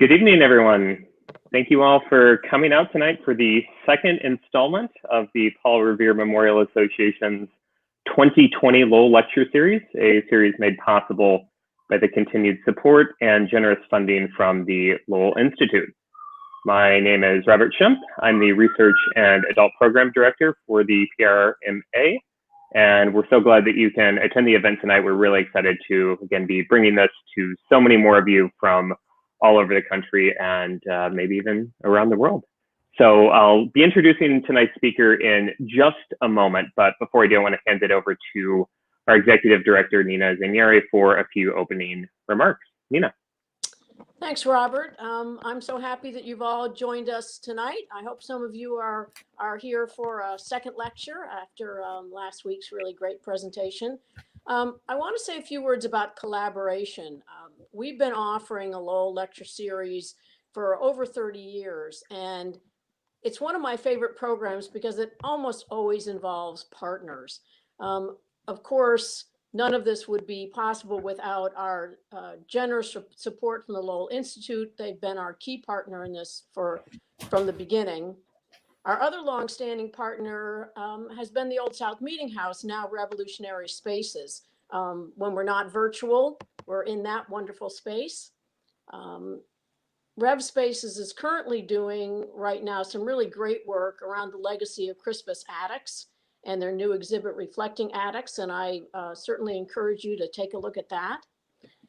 Good evening, everyone. Thank you all for coming out tonight for the second installment of the Paul Revere Memorial Association's 2020 Lowell Lecture Series, a series made possible by the continued support and generous funding from the Lowell Institute. My name is Robert Schimpf. I'm the Research and Adult Program Director for the PRMA, and we're so glad that you can attend the event tonight. We're really excited to, again, be bringing this to so many more of you from all over the country and maybe even around the world. So I'll be introducing tonight's speaker in just a moment, but before I do, I want to hand it over to our Executive Director, Nina Zanieri, for a few opening remarks. Nina. Thanks, Robert. I'm so happy that you've all joined us tonight. I hope some of you are here for a second lecture after last week's really great presentation. I want to say a few words about collaboration. We've been offering a Lowell Lecture Series for over 30 years, and it's one of my favorite programs because it almost always involves partners. Of course, none of this would be possible without our generous support from the Lowell Institute. They've been our key partner in this from the beginning. Our other longstanding partner has been the Old South Meeting House, now Revolutionary Spaces. When we're not virtual, we're in that wonderful space. Rev Spaces is currently doing right now some really great work around the legacy of Crispus Attucks and their new exhibit Reflecting Attucks, and I certainly encourage you to take a look at that.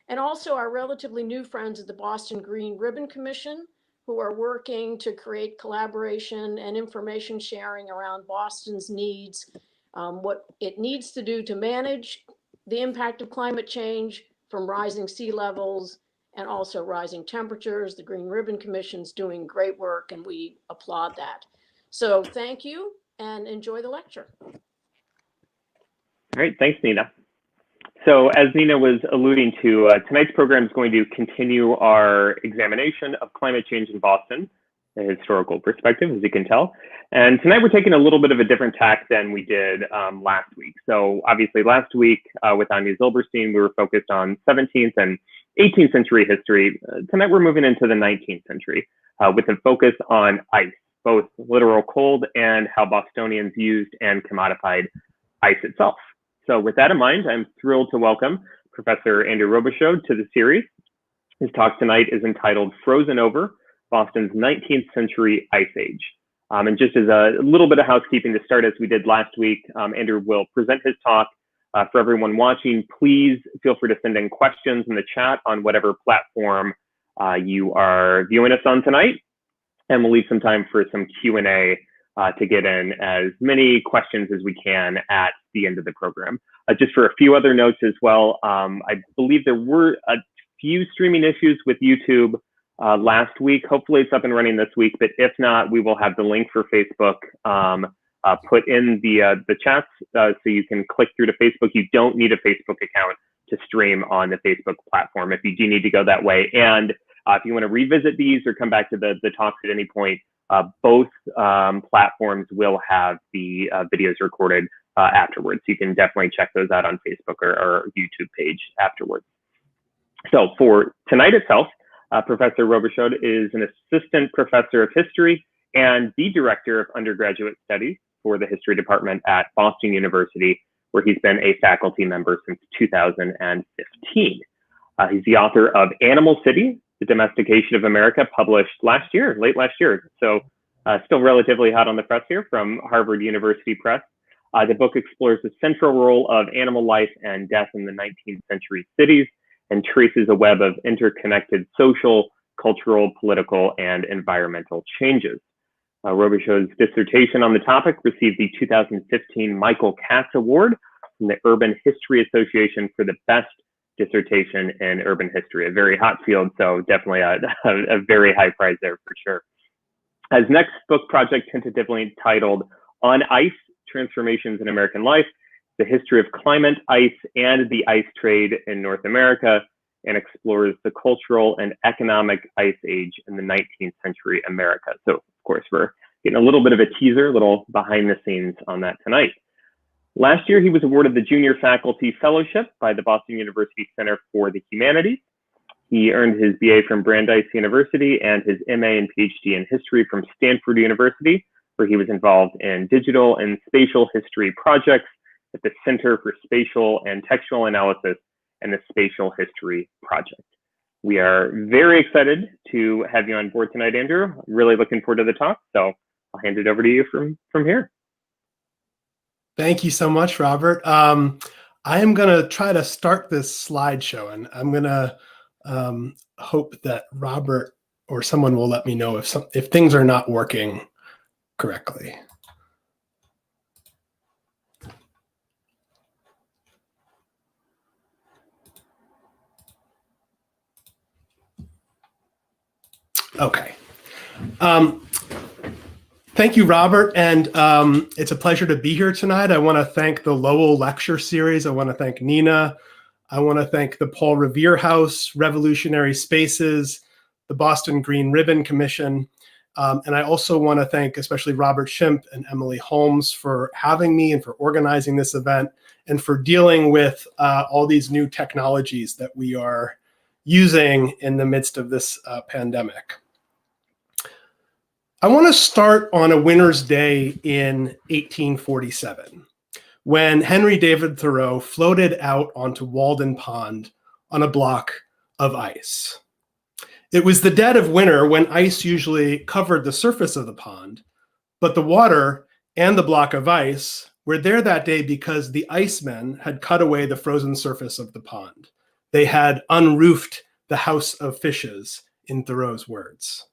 And also our relatively new friends at the Boston Green Ribbon Commission, who are working to create collaboration and information sharing around Boston's needs, what it needs to do to manage the impact of climate change from rising sea levels and also rising temperatures. The Green Ribbon Commission's doing great work, and we applaud that. So thank you and enjoy the lecture. Great, thanks, Nina. So as Nina was alluding to, tonight's program is going to continue our examination of climate change in Boston, a historical perspective, as you can tell. And tonight we're taking a little bit of a different tack than we did last week. So obviously last week with Anya Zilberstein, we were focused on 17th and 18th century history. Tonight we're moving into the 19th century with a focus on ice, both literal cold and how Bostonians used and commodified ice itself. So with that in mind, I'm thrilled to welcome Professor Andrew Robichaud to the series. His talk tonight is entitled Frozen Over, Boston's 19th Century Ice Age. And just as a little bit of housekeeping to start, as we did last week, Andrew will present his talk. For everyone watching, please feel free to send in questions in the chat on whatever platform you are viewing us on tonight. And we'll leave some time for some Q&A to get in as many questions as we can at the end of the program. Just for a few other notes as well, I believe there were a few streaming issues with YouTube last week. Hopefully it's up and running this week, but if not, we will have the link for Facebook put in the chats so you can click through to Facebook. You don't need a Facebook account to stream on the Facebook platform if you do need to go that way. And if you want to revisit these or come back to the talks at any point, both platforms will have the videos recorded afterwards. You can definitely check those out on Facebook or YouTube page afterwards. So for tonight itself, Professor Robichaud is an assistant professor of history and the director of undergraduate studies for the history department at Boston University, where he's been a faculty member since 2015. He's the author of Animal City, The Domestication of America, published late last year. So still relatively hot on the press here from Harvard University Press. The book explores the central role of animal life and death in the 19th century cities and traces a web of interconnected social, cultural, political, and environmental changes. Robichaud's dissertation on the topic received the 2015 Michael Katz Award from the Urban History Association for the best dissertation in urban history, a very hot field, so definitely a very high prize there for sure. His next book project, tentatively titled On Ice, Transformations in American Life, the history of climate, ice, and the ice trade in North America, and explores the cultural and economic ice age in the 19th century America. So of course, we're getting a little bit of a teaser, a little behind the scenes on that tonight. Last year, he was awarded the Junior Faculty Fellowship by the Boston University Center for the Humanities. He earned his BA from Brandeis University and his MA and PhD in history from Stanford University, where he was involved in digital and spatial history projects at the Center for Spatial and Textual Analysis and the Spatial History Project. We are very excited to have you on board tonight, Andrew. Really looking forward to the talk. So I'll hand it over to you from here. Thank you so much, Robert. I am going to try to start this slideshow, and I'm going to hope that Robert or someone will let me know if things are not working correctly. Okay. Thank you, Robert, and it's a pleasure to be here tonight. I want to thank the Lowell Lecture Series. I want to thank Nina. I want to thank the Paul Revere House, Revolutionary Spaces, the Boston Green Ribbon Commission, and I also want to thank especially Robert Schimpf and Emily Holmes for having me and for organizing this event and for dealing with all these new technologies that we are using in the midst of this pandemic. I want to start on a winter's day in 1847, when Henry David Thoreau floated out onto Walden Pond on a block of ice. It was the dead of winter when ice usually covered the surface of the pond, but the water and the block of ice were there that day because the icemen had cut away the frozen surface of the pond. They had unroofed the house of fishes, in Thoreau's words.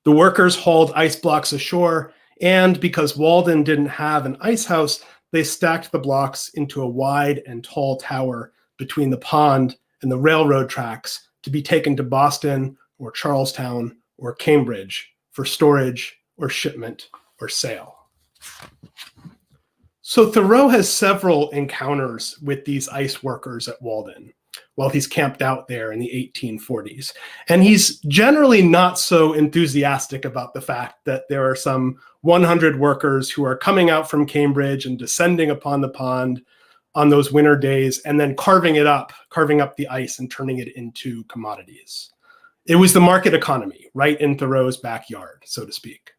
The workers hauled ice blocks ashore, and because Walden didn't have an ice house, they stacked the blocks into a wide and tall tower between the pond and the railroad tracks to be taken to Boston or Charlestown or Cambridge for storage or shipment or sale. So Thoreau has several encounters with these ice workers at Walden while he's camped out there in the 1840s. And he's generally not so enthusiastic about the fact that there are some 100 workers who are coming out from Cambridge and descending upon the pond on those winter days and then carving up the ice and turning it into commodities. It was the market economy right in Thoreau's backyard, so to speak.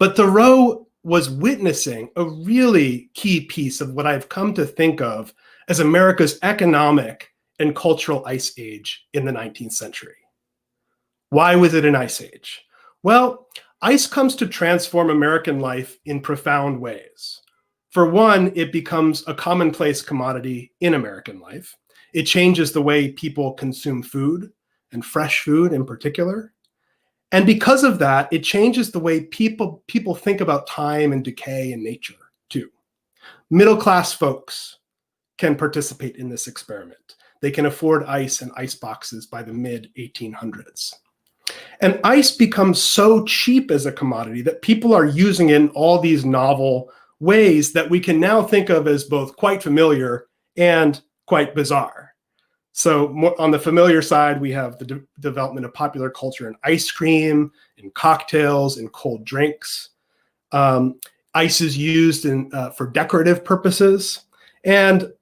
But Thoreau was witnessing a really key piece of what I've come to think of as America's economic and cultural ice age in the 19th century. Why was it an ice age? Well, ice comes to transform American life in profound ways. For one, it becomes a commonplace commodity in American life. It changes the way people consume food, and fresh food in particular. And because of that, it changes the way people think about time and decay and nature too. Middle-class folks can participate in this experiment. They can afford ice and ice boxes by the mid-1800s. And ice becomes so cheap as a commodity that people are using it in all these novel ways that we can now think of as both quite familiar and quite bizarre. So on the familiar side, we have the development of popular culture in ice cream, in cocktails, in cold drinks. Ice is used for decorative purposes. And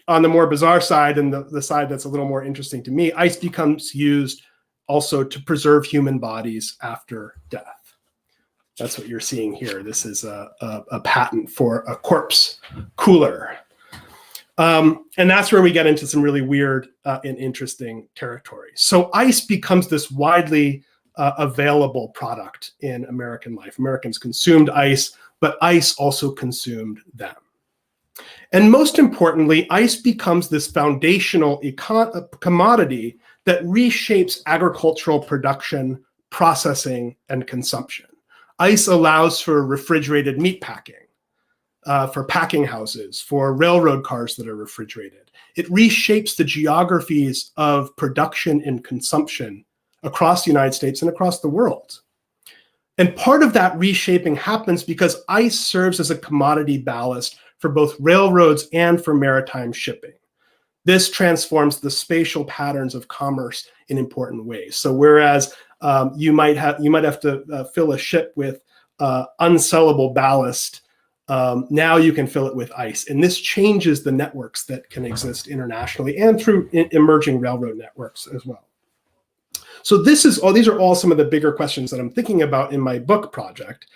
on the more bizarre side, and the side that's a little more interesting to me, ice becomes used also to preserve human bodies after death. That's what you're seeing here. This is a patent for a corpse cooler. And that's where we get into some really weird and interesting territory. So ice becomes this widely available product in American life. Americans consumed ice, but ice also consumed them. And most importantly, ice becomes this foundational commodity that reshapes agricultural production, processing, and consumption. Ice allows for refrigerated meat packing, for packing houses, for railroad cars that are refrigerated. It reshapes the geographies of production and consumption across the United States and across the world. And part of that reshaping happens because ice serves as a commodity ballast for both railroads and for maritime shipping. This transforms the spatial patterns of commerce in important ways. So whereas you might have to fill a ship with unsellable ballast Now you can fill it with ice. And this changes the networks that can exist internationally and through emerging railroad networks as well. So these are all some of the bigger questions that I'm thinking about in my book project,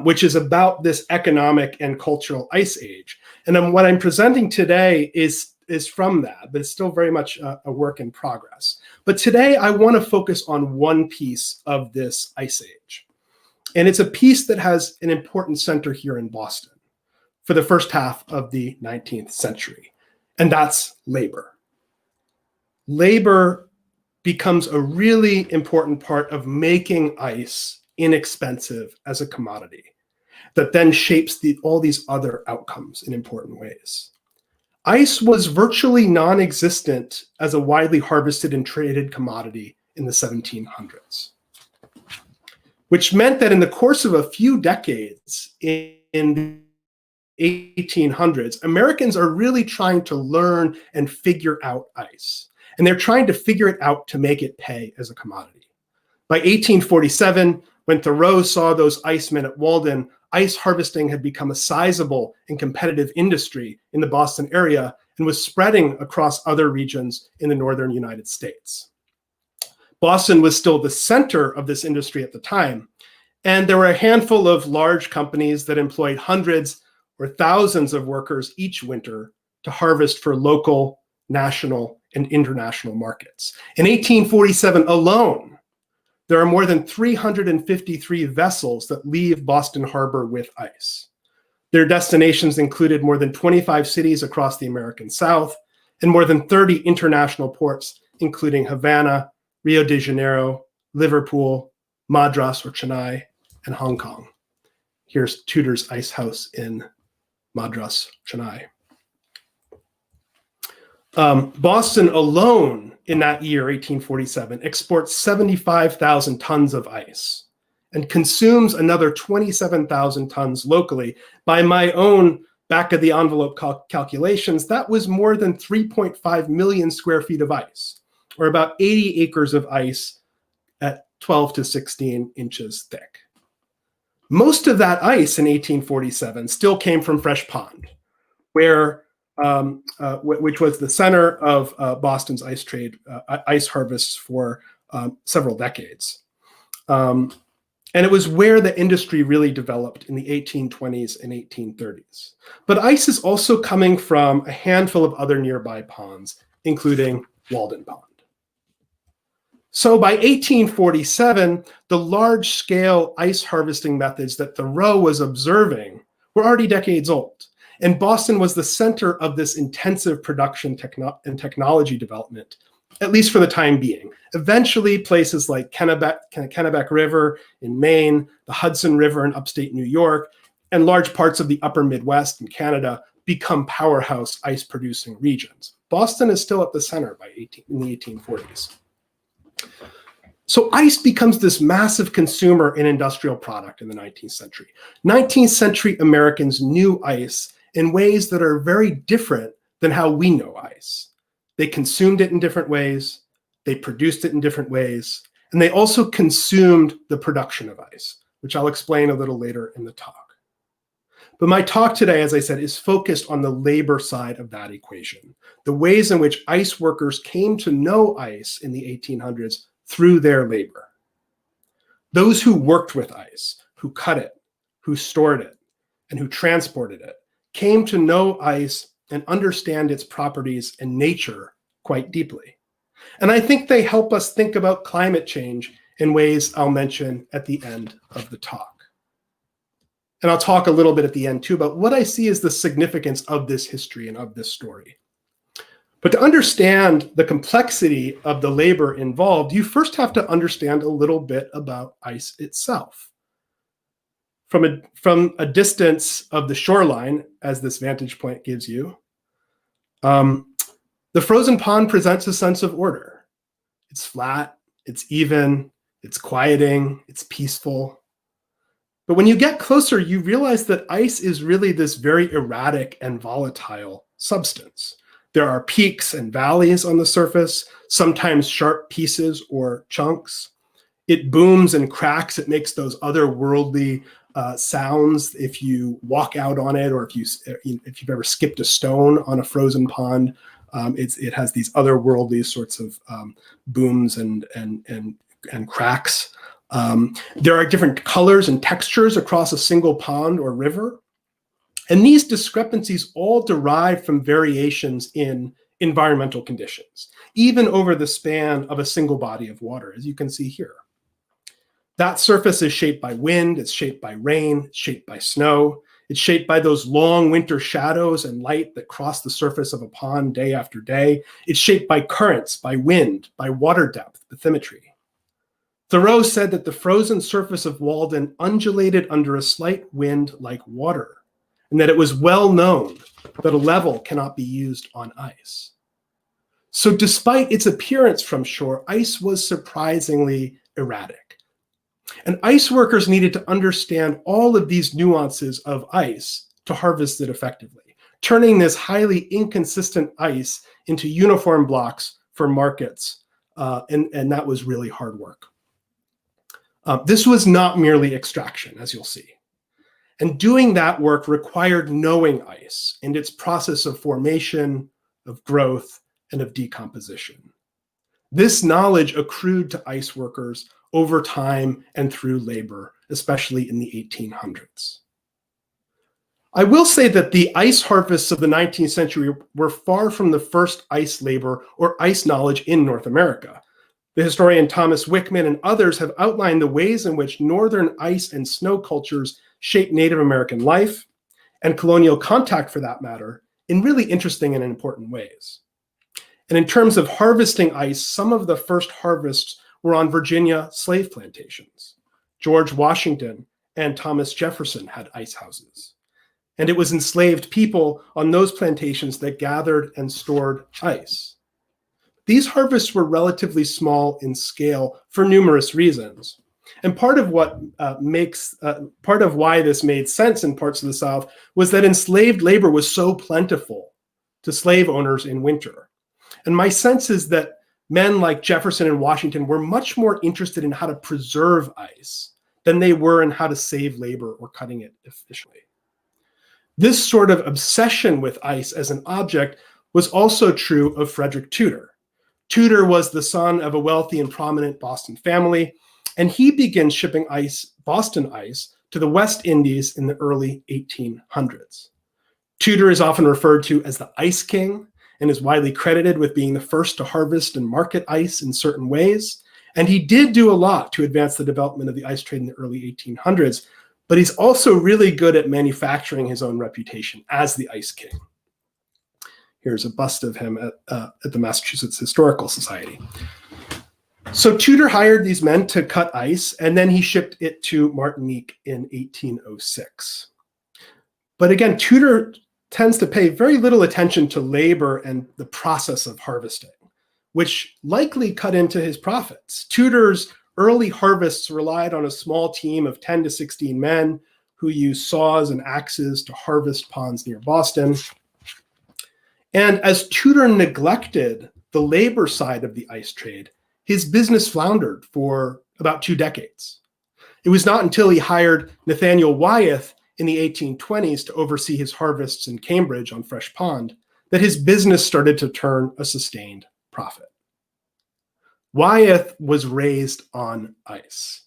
which is about this economic and cultural ice age. And what I'm presenting today is from that, but it's still very much a work in progress. But today I want to focus on one piece of this ice age. And it's a piece that has an important center here in Boston for the first half of the 19th century, and that's labor. Labor becomes a really important part of making ice inexpensive as a commodity that then shapes all these other outcomes in important ways. Ice was virtually non-existent as a widely harvested and traded commodity in the 1700s, which meant that in the course of a few decades in the 1800s, Americans are really trying to learn and figure out ice. And they're trying to figure it out to make it pay as a commodity. By 1847, when Thoreau saw those icemen at Walden, ice harvesting had become a sizable and competitive industry in the Boston area and was spreading across other regions in the northern United States. Boston was still the center of this industry at the time, and there were a handful of large companies that employed hundreds or thousands of workers each winter to harvest for local, national, and international markets. In 1847 alone, there are more than 353 vessels that leave Boston Harbor with ice. Their destinations included more than 25 cities across the American South and more than 30 international ports, including Havana, Rio de Janeiro, Liverpool, Madras or Chennai, and Hong Kong. Here's Tudor's ice house in Madras, Chennai. Boston alone in that year, 1847, exports 75,000 tons of ice and consumes another 27,000 tons locally. By my own back of the envelope calculations, that was more than 3.5 million square feet of ice, or about 80 acres of ice at 12 to 16 inches thick. Most of that ice in 1847 still came from Fresh Pond, where which was the center of Boston's ice trade, ice harvests for several decades. And it was where the industry really developed in the 1820s and 1830s. But ice is also coming from a handful of other nearby ponds, including Walden Pond. So by 1847, the large-scale ice harvesting methods that Thoreau was observing were already decades old. And Boston was the center of this intensive production and technology development, at least for the time being. Eventually, places like Kennebec River in Maine, the Hudson River in upstate New York, and large parts of the upper Midwest and Canada become powerhouse ice-producing regions. Boston is still at the center in the 1840s. So ice becomes this massive consumer and industrial product in the 19th century. 19th century Americans knew ice in ways that are very different than how we know ice. They consumed it in different ways, they produced it in different ways, and they also consumed the production of ice, which I'll explain a little later in the talk. But my talk today, as I said, is focused on the labor side of that equation, the ways in which ice workers came to know ice in the 1800s through their labor. Those who worked with ice, who cut it, who stored it, and who transported it, came to know ice and understand its properties and nature quite deeply. And I think they help us think about climate change in ways I'll mention at the end of the talk. And I'll talk a little bit at the end too about what I see as the significance of this history and of this story. But to understand the complexity of the labor involved, you first have to understand a little bit about ice itself. From a distance of the shoreline, as this vantage point gives you, the frozen pond presents a sense of order. It's flat, it's even, it's quieting, it's peaceful. But when you get closer, you realize that ice is really this very erratic and volatile substance. There are peaks and valleys on the surface, sometimes sharp pieces or chunks. It booms and cracks. It makes those otherworldly sounds if you walk out on it, or if you've ever skipped a stone on a frozen pond. It has these otherworldly sorts of booms and cracks. There are different colors and textures across a single pond or river. And these discrepancies all derive from variations in environmental conditions, even over the span of a single body of water, as you can see here. That surface is shaped by wind, it's shaped by rain, it's shaped by snow, it's shaped by those long winter shadows and light that cross the surface of a pond day after day. It's shaped by currents, by wind, by water depth, bathymetry. Thoreau said that the frozen surface of Walden undulated under a slight wind like water, and that it was well known that a level cannot be used on ice. So despite its appearance from shore, ice was surprisingly erratic. And ice workers needed to understand all of these nuances of ice to harvest it effectively, turning this highly inconsistent ice into uniform blocks for markets. And that was really hard work. This was not merely extraction, as you'll see. And doing that work required knowing ice and its process of formation, of growth, and of decomposition. This knowledge accrued to ice workers over time and through labor, especially in the 1800s. I will say that the ice harvests of the 19th century were far from the first ice labor or ice knowledge in North America. The historian Thomas Wickman and others have outlined the ways in which northern ice and snow cultures shaped Native American life, and colonial contact for that matter, in really interesting and important ways. And in terms of harvesting ice, some of the first harvests were on Virginia slave plantations. George Washington and Thomas Jefferson had ice houses. And it was enslaved people on those plantations that gathered and stored ice. These harvests were relatively small in scale for numerous reasons. And part of what part of why this made sense in parts of the South was that enslaved labor was so plentiful to slave owners in winter. And my sense is that men like Jefferson and Washington were much more interested in how to preserve ice than they were in how to save labor or cutting it efficiently. This sort of obsession with ice as an object was also true of Frederick Tudor. Tudor was the son of a wealthy and prominent Boston family, and he began shipping Boston ice, to the West Indies in the early 1800s. Tudor is often referred to as the Ice King and is widely credited with being the first to harvest and market ice in certain ways. And he did do a lot to advance the development of the ice trade in the early 1800s, but he's also really good at manufacturing his own reputation as the Ice King. Here's a bust of him at the Massachusetts Historical Society. So Tudor hired these men to cut ice, and then he shipped it to Martinique in 1806. But again, Tudor tends to pay very little attention to labor and the process of harvesting, which likely cut into his profits. Tudor's early harvests relied on a small team of 10 to 16 men who used saws and axes to harvest ponds near Boston. And as Tudor neglected the labor side of the ice trade, his business floundered for about 2 decades. It was not until he hired Nathaniel Wyeth in the 1820s to oversee his harvests in Cambridge on Fresh Pond that his business started to turn a sustained profit. Wyeth was raised on ice.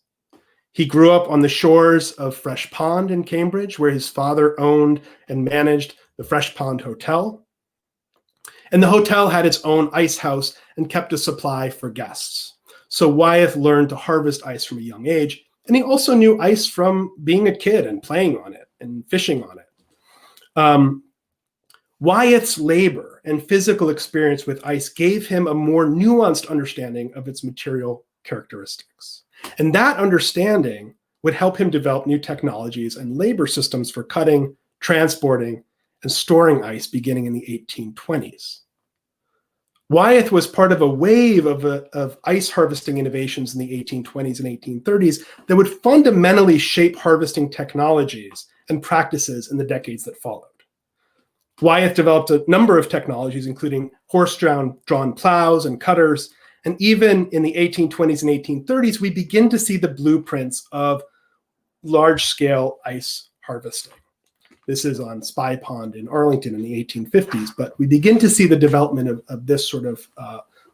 He grew up on the shores of Fresh Pond in Cambridge, where his father owned and managed the Fresh Pond Hotel. And the hotel had its own ice house and kept a supply for guests. So Wyeth learned to harvest ice from a young age, and he also knew ice from being a kid and playing on it and fishing on it. Wyeth's labor and physical experience with ice gave him a more nuanced understanding of its material characteristics. And that understanding would help him develop new technologies and labor systems for cutting, transporting, and storing ice beginning in the 1820s. Wyeth was part of a wave of ice harvesting innovations in the 1820s and 1830s that would fundamentally shape harvesting technologies and practices in the decades that followed. Wyeth developed a number of technologies, including horse-drawn plows and cutters, and even in the 1820s and 1830s, we begin to see the blueprints of large-scale ice harvesting. This is on Spy Pond in Arlington in the 1850s, but we begin to see the development of this sort of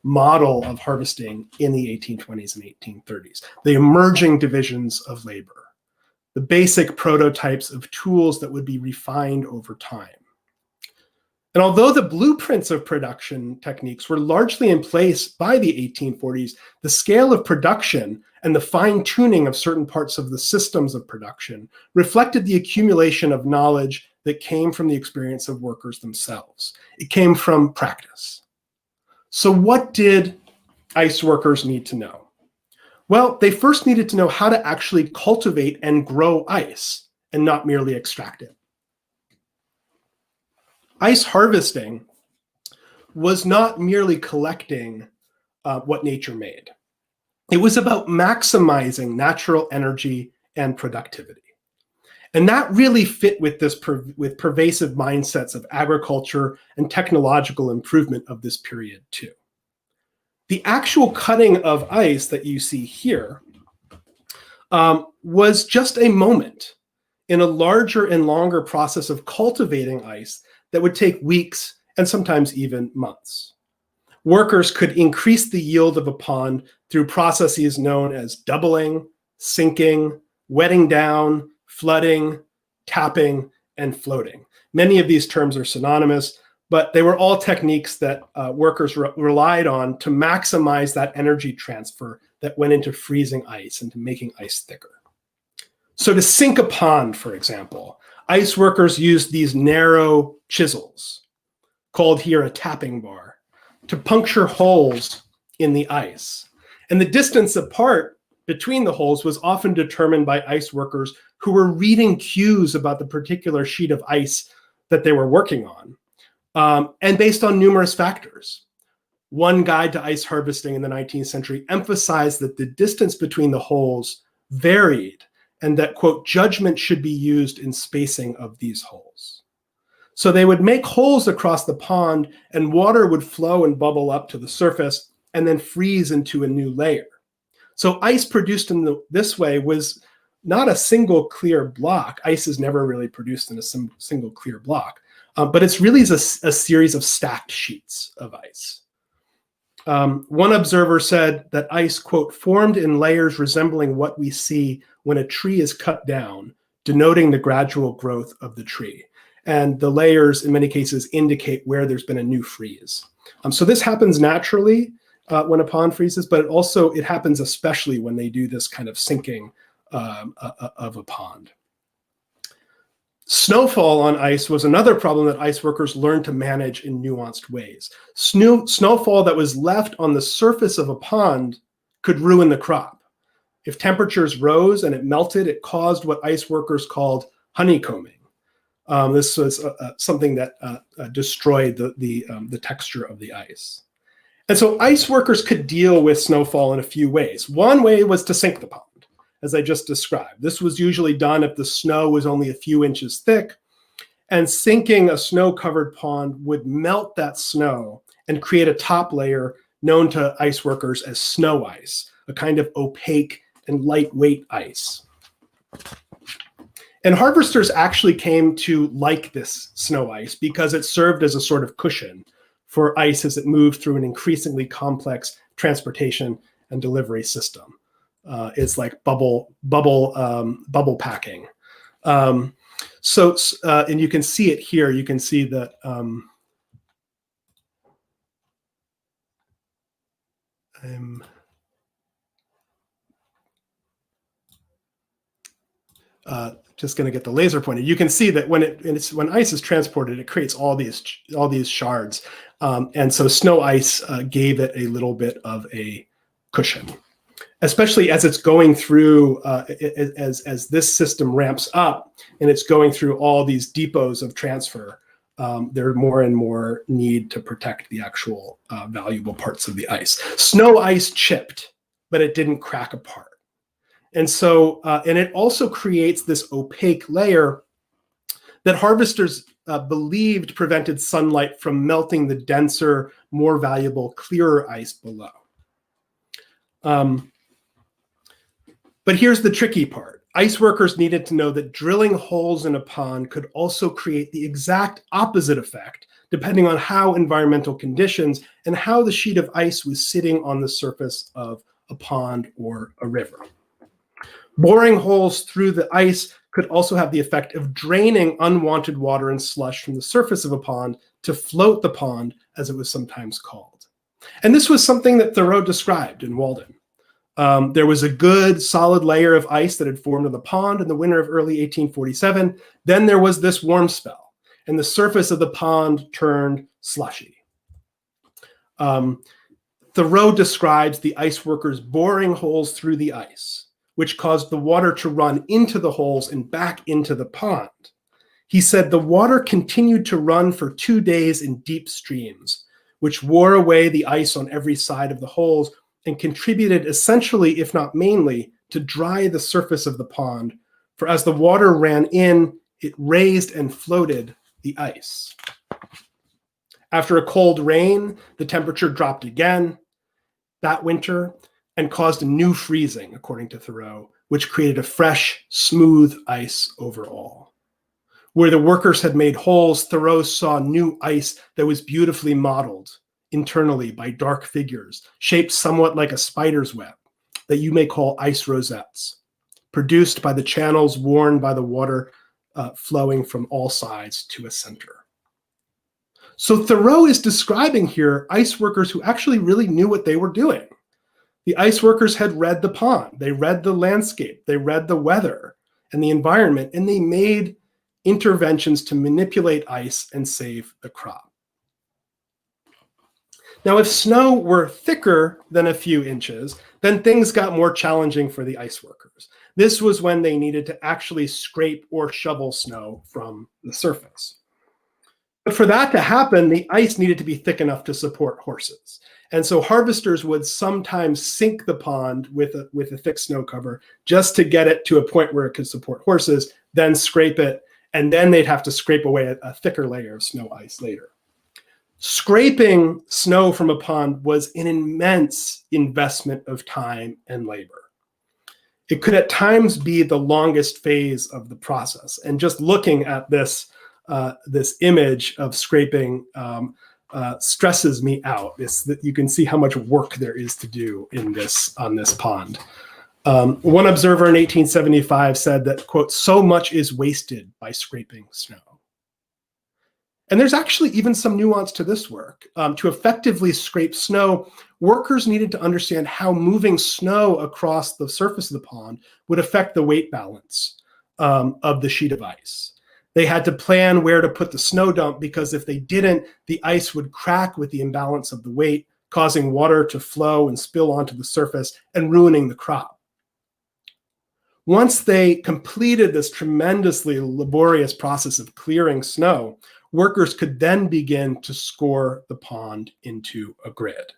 model of harvesting in the 1820s and 1830s, the emerging divisions of labor, the basic prototypes of tools that would be refined over time. And although the blueprints of production techniques were largely in place by the 1840s, the scale of production and the fine-tuning of certain parts of the systems of production reflected the accumulation of knowledge that came from the experience of workers themselves. It came from practice. So what did ice workers need to know? Well, they first needed to know how to actually cultivate and grow ice and not merely extract it. Ice harvesting was not merely collecting what nature made. It was about maximizing natural energy and productivity. And that really fit with this with pervasive mindsets of agriculture and technological improvement of this period too. The actual cutting of ice that you see here was just a moment in a larger and longer process of cultivating ice that would take weeks and sometimes even months. Workers could increase the yield of a pond through processes known as doubling, sinking, wetting down, flooding, tapping, and floating. Many of these terms are synonymous, but they were all techniques that workers relied on to maximize that energy transfer that went into freezing ice and to making ice thicker. So to sink a pond, for example, ice workers used these narrow chisels, called here a tapping bar, to puncture holes in the ice. And the distance apart between the holes was often determined by ice workers who were reading cues about the particular sheet of ice that they were working on, and based on numerous factors. One guide to ice harvesting in the 19th century emphasized that the distance between the holes varied and that, quote, judgment should be used in spacing of these holes. So they would make holes across the pond and water would flow and bubble up to the surface and then freeze into a new layer. So ice produced in this way was not a single clear block. Ice is never really produced in a single clear block, but it's really a series of stacked sheets of ice. One observer said that ice, quote, formed in layers resembling what we see when a tree is cut down, denoting the gradual growth of the tree. And the layers, in many cases, indicate where there's been a new freeze. So this happens naturally when a pond freezes, but it happens especially when they do this kind of sinking of a pond. Snowfall on ice was another problem that ice workers learned to manage in nuanced ways. Snowfall that was left on the surface of a pond could ruin the crop. If temperatures rose and it melted, it caused what ice workers called honeycombing. This was something that destroyed the texture of the ice. And so ice workers could deal with snowfall in a few ways. One way was to sink the pond, as I just described. This was usually done if the snow was only a few inches thick, and sinking a snow-covered pond would melt that snow and create a top layer known to ice workers as snow ice, a kind of opaque and lightweight ice. And harvesters actually came to like this snow ice because it served as a sort of cushion for ice as it moved through an increasingly complex transportation and delivery system. It's like bubble packing. And you can see it here. You can see that I'm just going to get the laser pointed. You can see that when ice is transported, it creates all these shards, and so snow ice gave it a little bit of a cushion, especially as it's going through as this system ramps up and it's going through all these depots of transfer. There are more and more need to protect the actual valuable parts of the ice. Snow ice chipped, but it didn't crack apart. And so, and it also creates this opaque layer that harvesters believed prevented sunlight from melting the denser, more valuable, clearer ice below. But here's the tricky part. Ice workers needed to know that drilling holes in a pond could also create the exact opposite effect, depending on how environmental conditions and how the sheet of ice was sitting on the surface of a pond or a river. Boring holes through the ice could also have the effect of draining unwanted water and slush from the surface of a pond to float the pond, as it was sometimes called. And this was something that Thoreau described in Walden. There was a good solid layer of ice that had formed in the pond in the winter of early 1847. Then there was this warm spell, and the surface of the pond turned slushy. Thoreau describes the ice workers boring holes through the ice, which caused the water to run into the holes and back into the pond. He said the water continued to run for 2 days in deep streams, which wore away the ice on every side of the holes and contributed essentially, if not mainly, to dry the surface of the pond. For as the water ran in, it raised and floated the ice. After a cold rain, the temperature dropped again that winter and caused a new freezing, according to Thoreau, which created a fresh, smooth ice overall. Where the workers had made holes, Thoreau saw new ice that was beautifully modeled internally by dark figures, shaped somewhat like a spider's web, that you may call ice rosettes, produced by the channels worn by the water flowing from all sides to a center. So Thoreau is describing here ice workers who actually really knew what they were doing. The ice workers had read the pond, they read the landscape, they read the weather and the environment, and they made interventions to manipulate ice and save the crop. Now, if snow were thicker than a few inches, then things got more challenging for the ice workers. This was when they needed to actually scrape or shovel snow from the surface. But for that to happen, the ice needed to be thick enough to support horses. And so harvesters would sometimes sink the pond with a thick snow cover just to get it to a point where it could support horses, then scrape it, and then they'd have to scrape away a thicker layer of snow ice later. Scraping snow from a pond was an immense investment of time and labor. It could at times be the longest phase of the process. And just looking at this image of scraping stresses me out. You can see how much work there is to do on this pond. One observer in 1875 said that, quote, "so much is wasted by scraping snow." And there's actually even some nuance to this work. To effectively scrape snow, workers needed to understand how moving snow across the surface of the pond would affect the weight balance of the sheet of ice. They had to plan where to put the snow dump, because if they didn't, the ice would crack with the imbalance of the weight, causing water to flow and spill onto the surface and ruining the crop. Once they completed this tremendously laborious process of clearing snow, workers could then begin to score the pond into a grid.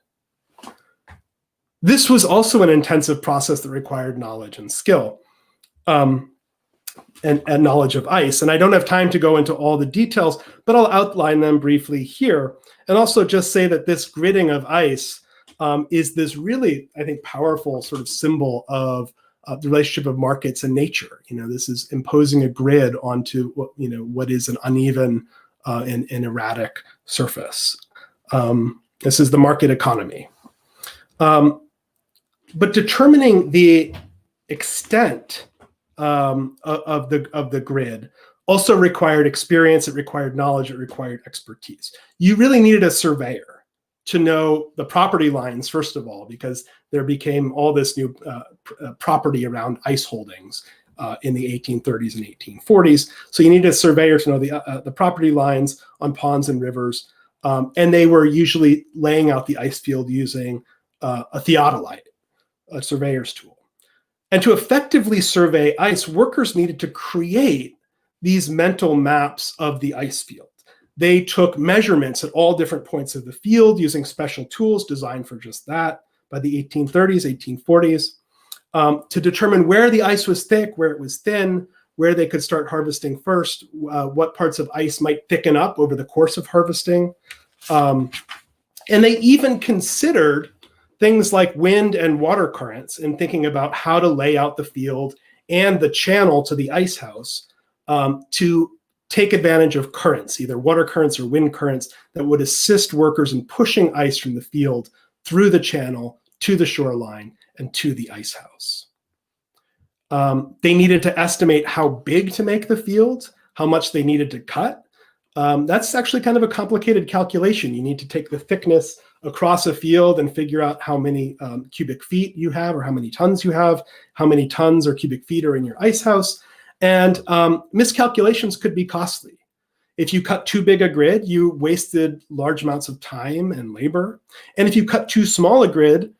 This was also an intensive process that required knowledge and skill. And knowledge of ice. And I don't have time to go into all the details, but I'll outline them briefly here. And also just say that this gridding of ice is this really, I think, powerful sort of symbol of the relationship of markets and nature. This is imposing a grid onto what is an uneven and erratic surface. This is the market economy. But determining the extent of the grid also required experience, it required knowledge, it required expertise. You really needed a surveyor to know the property lines, first of all, because there became all this new property around ice holdings in the 1830s and 1840s. So you needed a surveyor to know the property lines on ponds and rivers, and they were usually laying out the ice field using a theodolite, a surveyor's tool. And to effectively survey ice, workers needed to create these mental maps of the ice field. They took measurements at all different points of the field using special tools designed for just that by the 1830s, 1840s, to determine where the ice was thick, where it was thin, where they could start harvesting first, what parts of ice might thicken up over the course of harvesting. And they even considered things like wind and water currents in thinking about how to lay out the field and the channel to the ice house to take advantage of currents, either water currents or wind currents, that would assist workers in pushing ice from the field through the channel to the shoreline and to the ice house. They needed to estimate how big to make the field, how much they needed to cut. That's actually kind of a complicated calculation. You need to take the thickness across a field and figure out how many cubic feet you have, or how many tons you have, how many tons or cubic feet are in your ice house. And miscalculations could be costly. If you cut too big a grid, you wasted large amounts of time and labor. And if you cut too small a grid,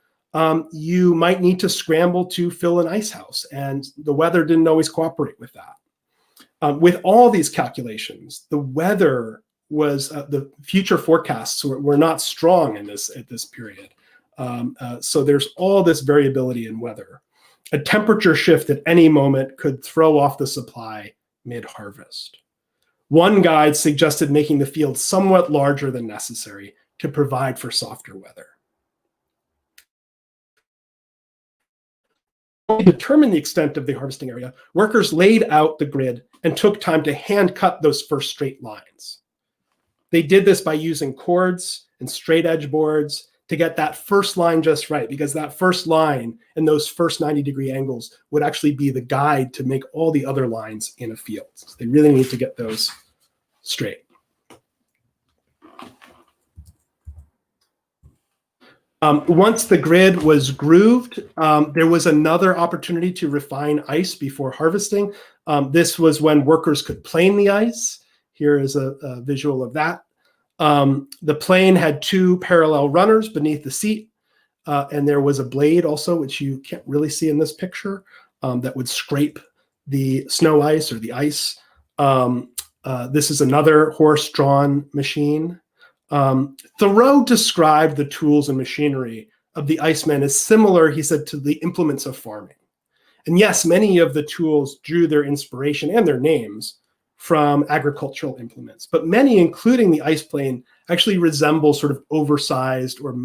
you might need to scramble to fill an ice house, and the weather didn't always cooperate with that. With all these calculations, the weather was, the future forecasts were not strong at this period. So there's all this variability in weather. A temperature shift at any moment could throw off the supply mid-harvest. One guide suggested making the field somewhat larger than necessary to provide for softer weather. To determine the extent of the harvesting area, workers laid out the grid and took time to hand cut those first straight lines. They did this by using cords and straight edge boards to get that first line just right, because that first line and those first 90-degree angles would actually be the guide to make all the other lines in a field. So they really need to get those straight. Once the grid was grooved, there was another opportunity to refine ice before harvesting. This was when workers could plane the ice. Here is a visual of that. The plane had two parallel runners beneath the seat, and there was a blade also, which you can't really see in this picture, that would scrape the snow ice or the ice. This is another horse-drawn machine. Thoreau described the tools and machinery of the icemen as similar, he said, to the implements of farming. And yes, many of the tools drew their inspiration and their names from agricultural implements, but many, including the ice plane, actually resemble sort of oversized or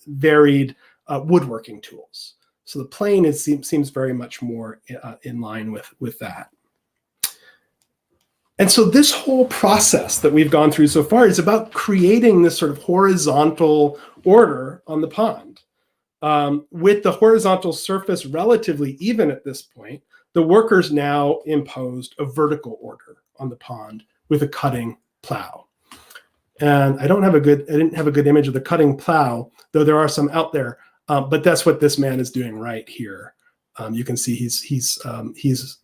varied woodworking tools. So the plane seems very much more in line with that. And so this whole process that we've gone through so far is about creating this sort of horizontal order on the pond. With the horizontal surface relatively even at this point, the workers now imposed a vertical order on the pond with a cutting plow. And I didn't have a good image of the cutting plow, though there are some out there. But that's what this man is doing right here. You can see he's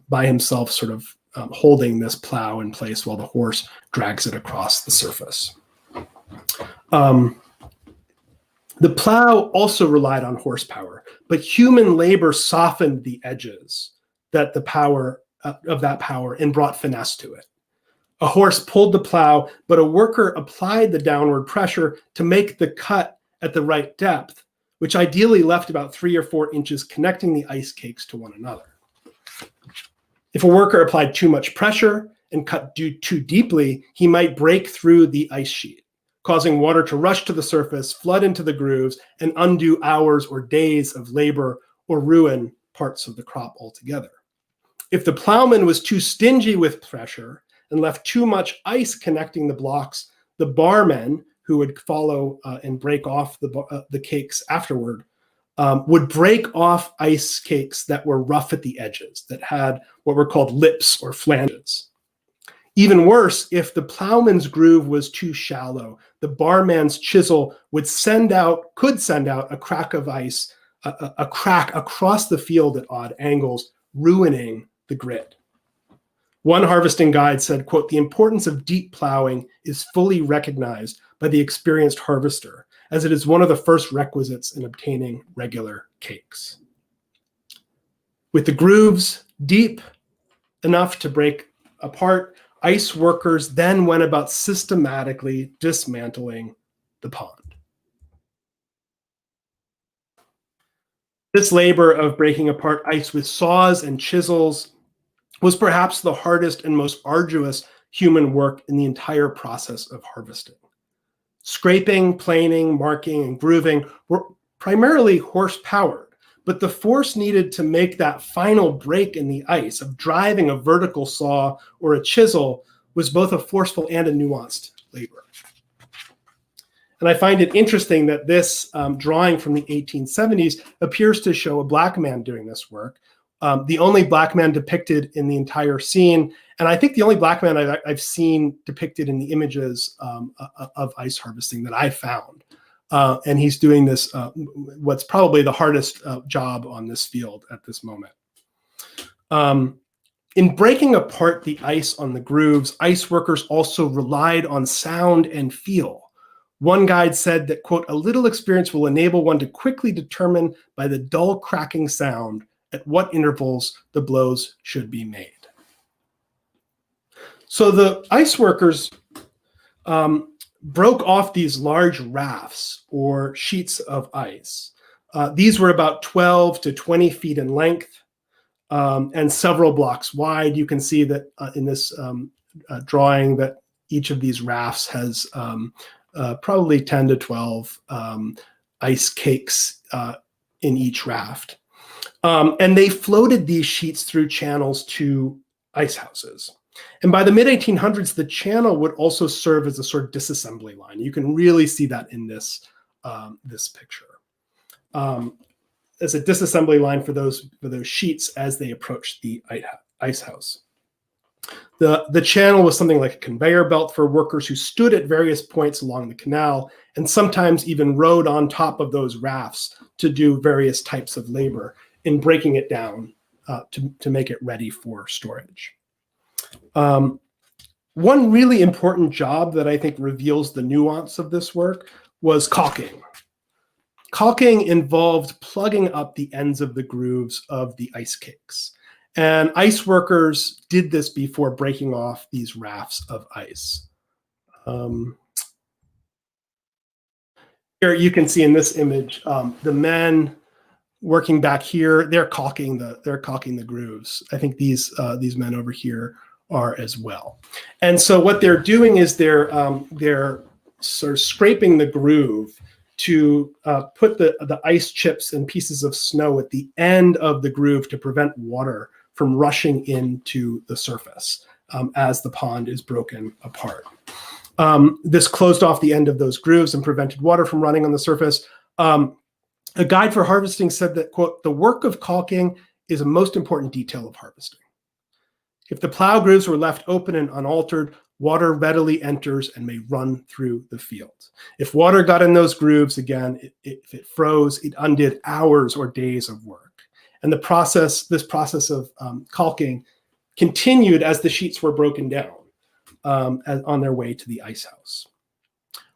by himself, sort of holding this plow in place while the horse drags it across the surface. The plow also relied on horsepower, but human labor softened the edges that the power of that power and brought finesse to it. A horse pulled the plow, but a worker applied the downward pressure to make the cut at the right depth, which ideally left about 3 or 4 inches connecting the ice cakes to one another. If a worker applied too much pressure and cut too deeply, he might break through the ice sheet, causing water to rush to the surface, flood into the grooves, and undo hours or days of labor or ruin parts of the crop altogether. If the plowman was too stingy with pressure and left too much ice connecting the blocks, the barmen, who would follow and break off the cakes afterward, would break off ice cakes that were rough at the edges, that had what were called lips or flanges. Even worse, if the plowman's groove was too shallow, the barman's chisel could send out a crack of ice, a crack across the field at odd angles, ruining the grid. One harvesting guide said, quote, "The importance of deep plowing is fully recognized by the experienced harvester, as it is one of the first requisites in obtaining regular cakes." With the grooves deep enough to break apart, ice workers then went about systematically dismantling the pond. This labor of breaking apart ice with saws and chisels was perhaps the hardest and most arduous human work in the entire process of harvesting. Scraping, planing, marking, and grooving were primarily horse-powered, but the force needed to make that final break in the ice of driving a vertical saw or a chisel was both a forceful and a nuanced labor. And I find it interesting that this drawing from the 1870s appears to show a Black man doing this work, the only Black man depicted in the entire scene, and I think the only Black man I've seen depicted in the images of ice harvesting that I found. And he's doing this, what's probably the hardest job on this field at this moment. In breaking apart the ice on the grooves, ice workers also relied on sound and feel. One guide said that, quote, a little experience will enable one to quickly determine by the dull cracking sound at what intervals the blows should be made. So the ice workers broke off these large rafts or sheets of ice. These were about 12 to 20 feet in length and several blocks wide. You can see that in this drawing that each of these rafts has probably 10 to 12 ice cakes in each raft. And they floated these sheets through channels to ice houses. And by the mid-1800s, the channel would also serve as a sort of disassembly line. You can really see that in this, this picture. As a disassembly line for those sheets as they approached the ice house. The channel was something like a conveyor belt for workers who stood at various points along the canal and sometimes even rode on top of those rafts to do various types of labor in breaking it down to make it ready for storage. One really important job that I think reveals the nuance of this work was caulking. Caulking involved plugging up the ends of the grooves of the ice cakes. And ice workers did this before breaking off these rafts of ice. Here you can see in this image, the men working back here, they're caulking the grooves. I think these men over here are as well. And so what they're doing is they're sort of scraping the groove to put the ice chips and pieces of snow at the end of the groove to prevent water from rushing into the surface as the pond is broken apart. This closed off the end of those grooves and prevented water from running on the surface. A guide for harvesting said that, quote, the work of caulking is a most important detail of harvesting. If the plow grooves were left open and unaltered, water readily enters and may run through the field. If water got in those grooves, again, if it froze, it undid hours or days of work. And this process of caulking continued as the sheets were broken down on their way to the ice house.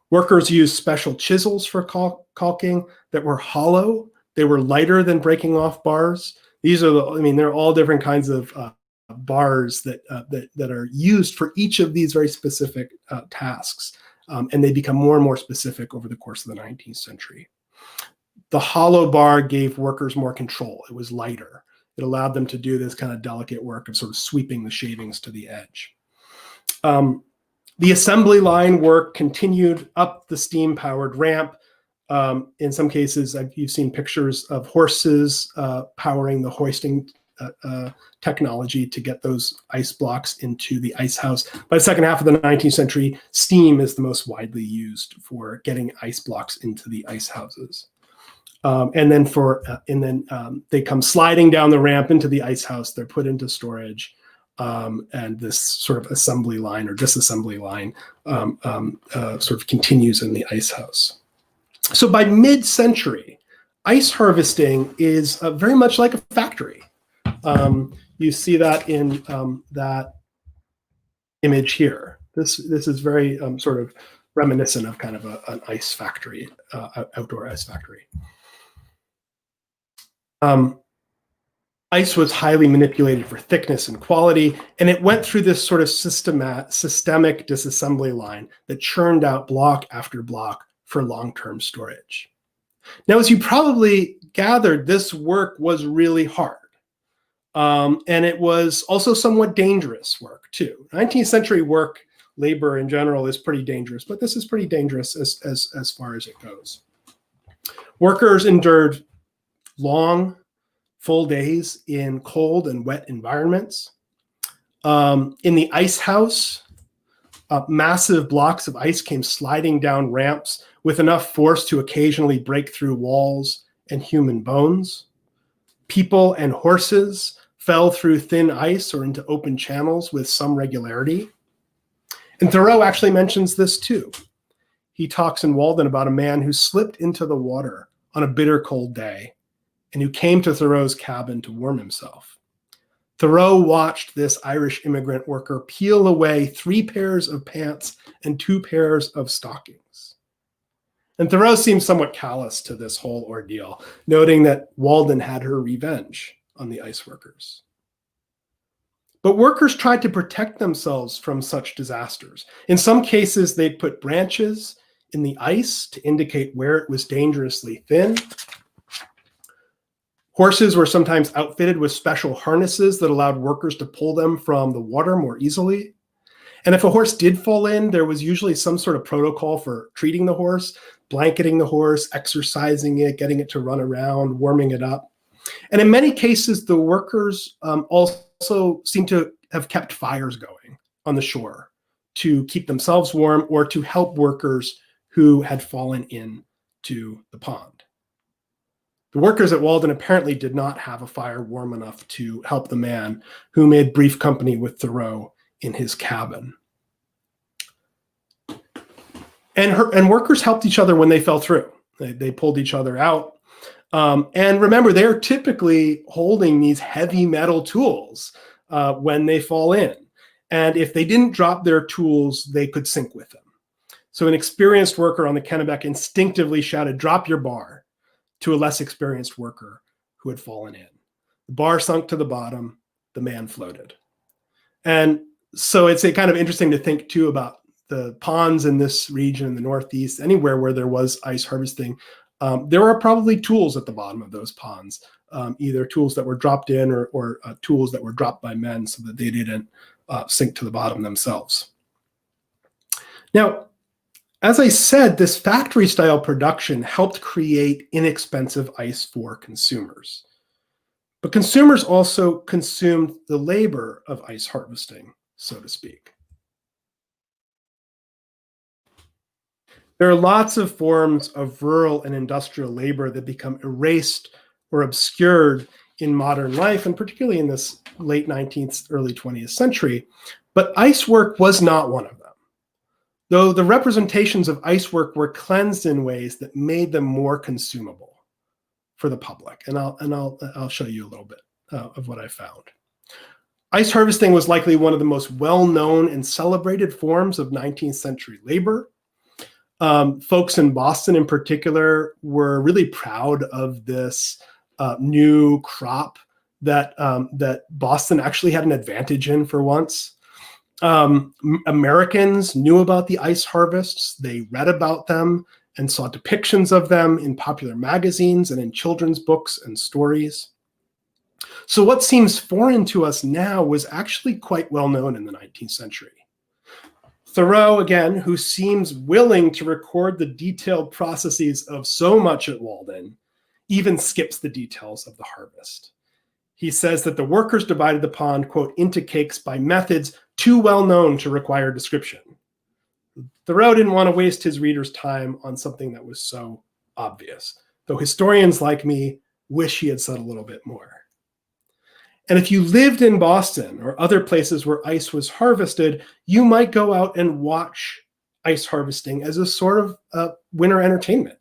Workers used special chisels for caulking that were hollow. They were lighter than breaking off bars. These are they're all different kinds of bars that are used for each of these very specific tasks. And they become more and more specific over the course of the 19th century. The hollow bar gave workers more control. It was lighter. It allowed them to do this kind of delicate work of sort of sweeping the shavings to the edge. The assembly line work continued up the steam-powered ramp. In some cases, you've seen pictures of horses powering the hoisting technology to get those ice blocks into the ice house. By the second half of the 19th century, steam is the most widely used for getting ice blocks into the ice houses. And then they come sliding down the ramp into the ice house. They're put into storage. And this sort of assembly line or disassembly line sort of continues in the ice house. So by mid-century, ice harvesting is very much like a factory. You see that in that image here. This is very sort of reminiscent of kind of an ice factory, outdoor ice factory. Ice was highly manipulated for thickness and quality, and it went through this sort of systemic disassembly line that churned out block after block for long-term storage. Now, as you probably gathered, this work was really hard. And it was also somewhat dangerous work, too. 19th century work, labor in general, is pretty dangerous, but this is pretty dangerous as far as it goes. Workers endured long, full days in cold and wet environments. In the ice house, massive blocks of ice came sliding down ramps with enough force to occasionally break through walls and human bones. People and horses fell through thin ice or into open channels with some regularity. And Thoreau actually mentions this too. He talks in Walden about a man who slipped into the water on a bitter cold day and who came to Thoreau's cabin to warm himself. Thoreau watched this Irish immigrant worker peel away 3 pairs of pants and 2 pairs of stockings. And Thoreau seems somewhat callous to this whole ordeal, noting that Walden had her revenge on the ice workers. But workers tried to protect themselves from such disasters. In some cases, they'd put branches in the ice to indicate where it was dangerously thin. Horses were sometimes outfitted with special harnesses that allowed workers to pull them from the water more easily. And if a horse did fall in, there was usually some sort of protocol for treating the horse, blanketing the horse, exercising it, getting it to run around, warming it up. And in many cases, the workers also seem to have kept fires going on the shore to keep themselves warm or to help workers who had fallen into the pond. The workers at Walden apparently did not have a fire warm enough to help the man who made brief company with Thoreau in his cabin. And workers helped each other when they fell through. They pulled each other out. And remember, they're typically holding these heavy metal tools when they fall in. And if they didn't drop their tools, they could sink with them. So an experienced worker on the Kennebec instinctively shouted, "Drop your bar," to a less experienced worker who had fallen in. The bar sunk to the bottom, the man floated. And so it's kind of interesting to think too about the ponds in this region in the Northeast, anywhere where there was ice harvesting. There are probably tools at the bottom of those ponds, either tools that were dropped in or tools that were dropped by men so that they didn't sink to the bottom themselves. Now, as I said, this factory-style production helped create inexpensive ice for consumers. But consumers also consumed the labor of ice harvesting, so to speak. There are lots of forms of rural and industrial labor that become erased or obscured in modern life, and particularly in this late 19th, early 20th century. But ice work was not one of them, though the representations of ice work were cleansed in ways that made them more consumable for the public. And I'll show you a little bit of what I found. Ice harvesting was likely one of the most well-known and celebrated forms of 19th century labor. Folks in Boston in particular were really proud of this new crop that Boston actually had an advantage in for once. Americans knew about the ice harvests. They read about them and saw depictions of them in popular magazines and in children's books and stories. So what seems foreign to us now was actually quite well known in the 19th century. Thoreau, again, who seems willing to record the detailed processes of so much at Walden, even skips the details of the harvest. He says that the workers divided the pond, quote, into cakes by methods too well known to require description. Thoreau didn't want to waste his readers' time on something that was so obvious, though historians like me wish he had said a little bit more. And if you lived in Boston or other places where ice was harvested, you might go out and watch ice harvesting as a sort of winter entertainment.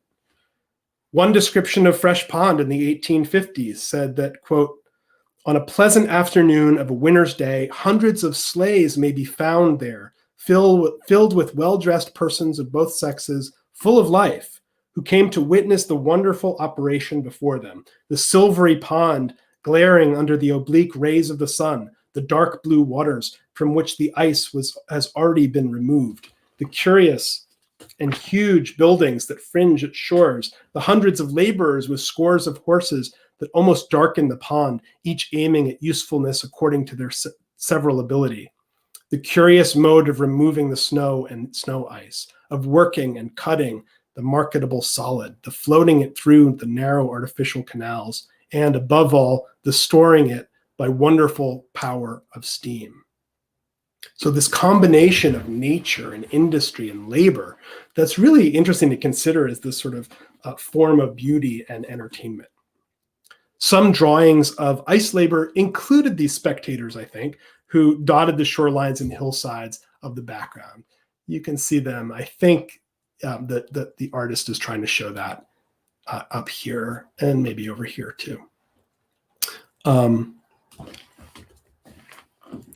One description of Fresh Pond in the 1850s said that, quote, "On a pleasant afternoon of a winter's day, hundreds of sleighs may be found there, filled with well-dressed persons of both sexes, full of life, who came to witness the wonderful operation before them, the silvery pond glaring under the oblique rays of the sun, the dark blue waters from which the ice has already been removed, the curious and huge buildings that fringe its shores, the hundreds of laborers with scores of horses that almost darken the pond, each aiming at usefulness according to their several ability, the curious mode of removing the snow and snow ice, of working and cutting the marketable solid, the floating it through the narrow artificial canals, and above all, the storing it by wonderful power of steam. So this combination of nature and industry and labor, that's really interesting to consider as this sort of form of beauty and entertainment. Some drawings of ice labor included these spectators, I think, who dotted the shorelines and hillsides of the background. You can see them. I think that the artist is trying to show that up here and maybe over here too.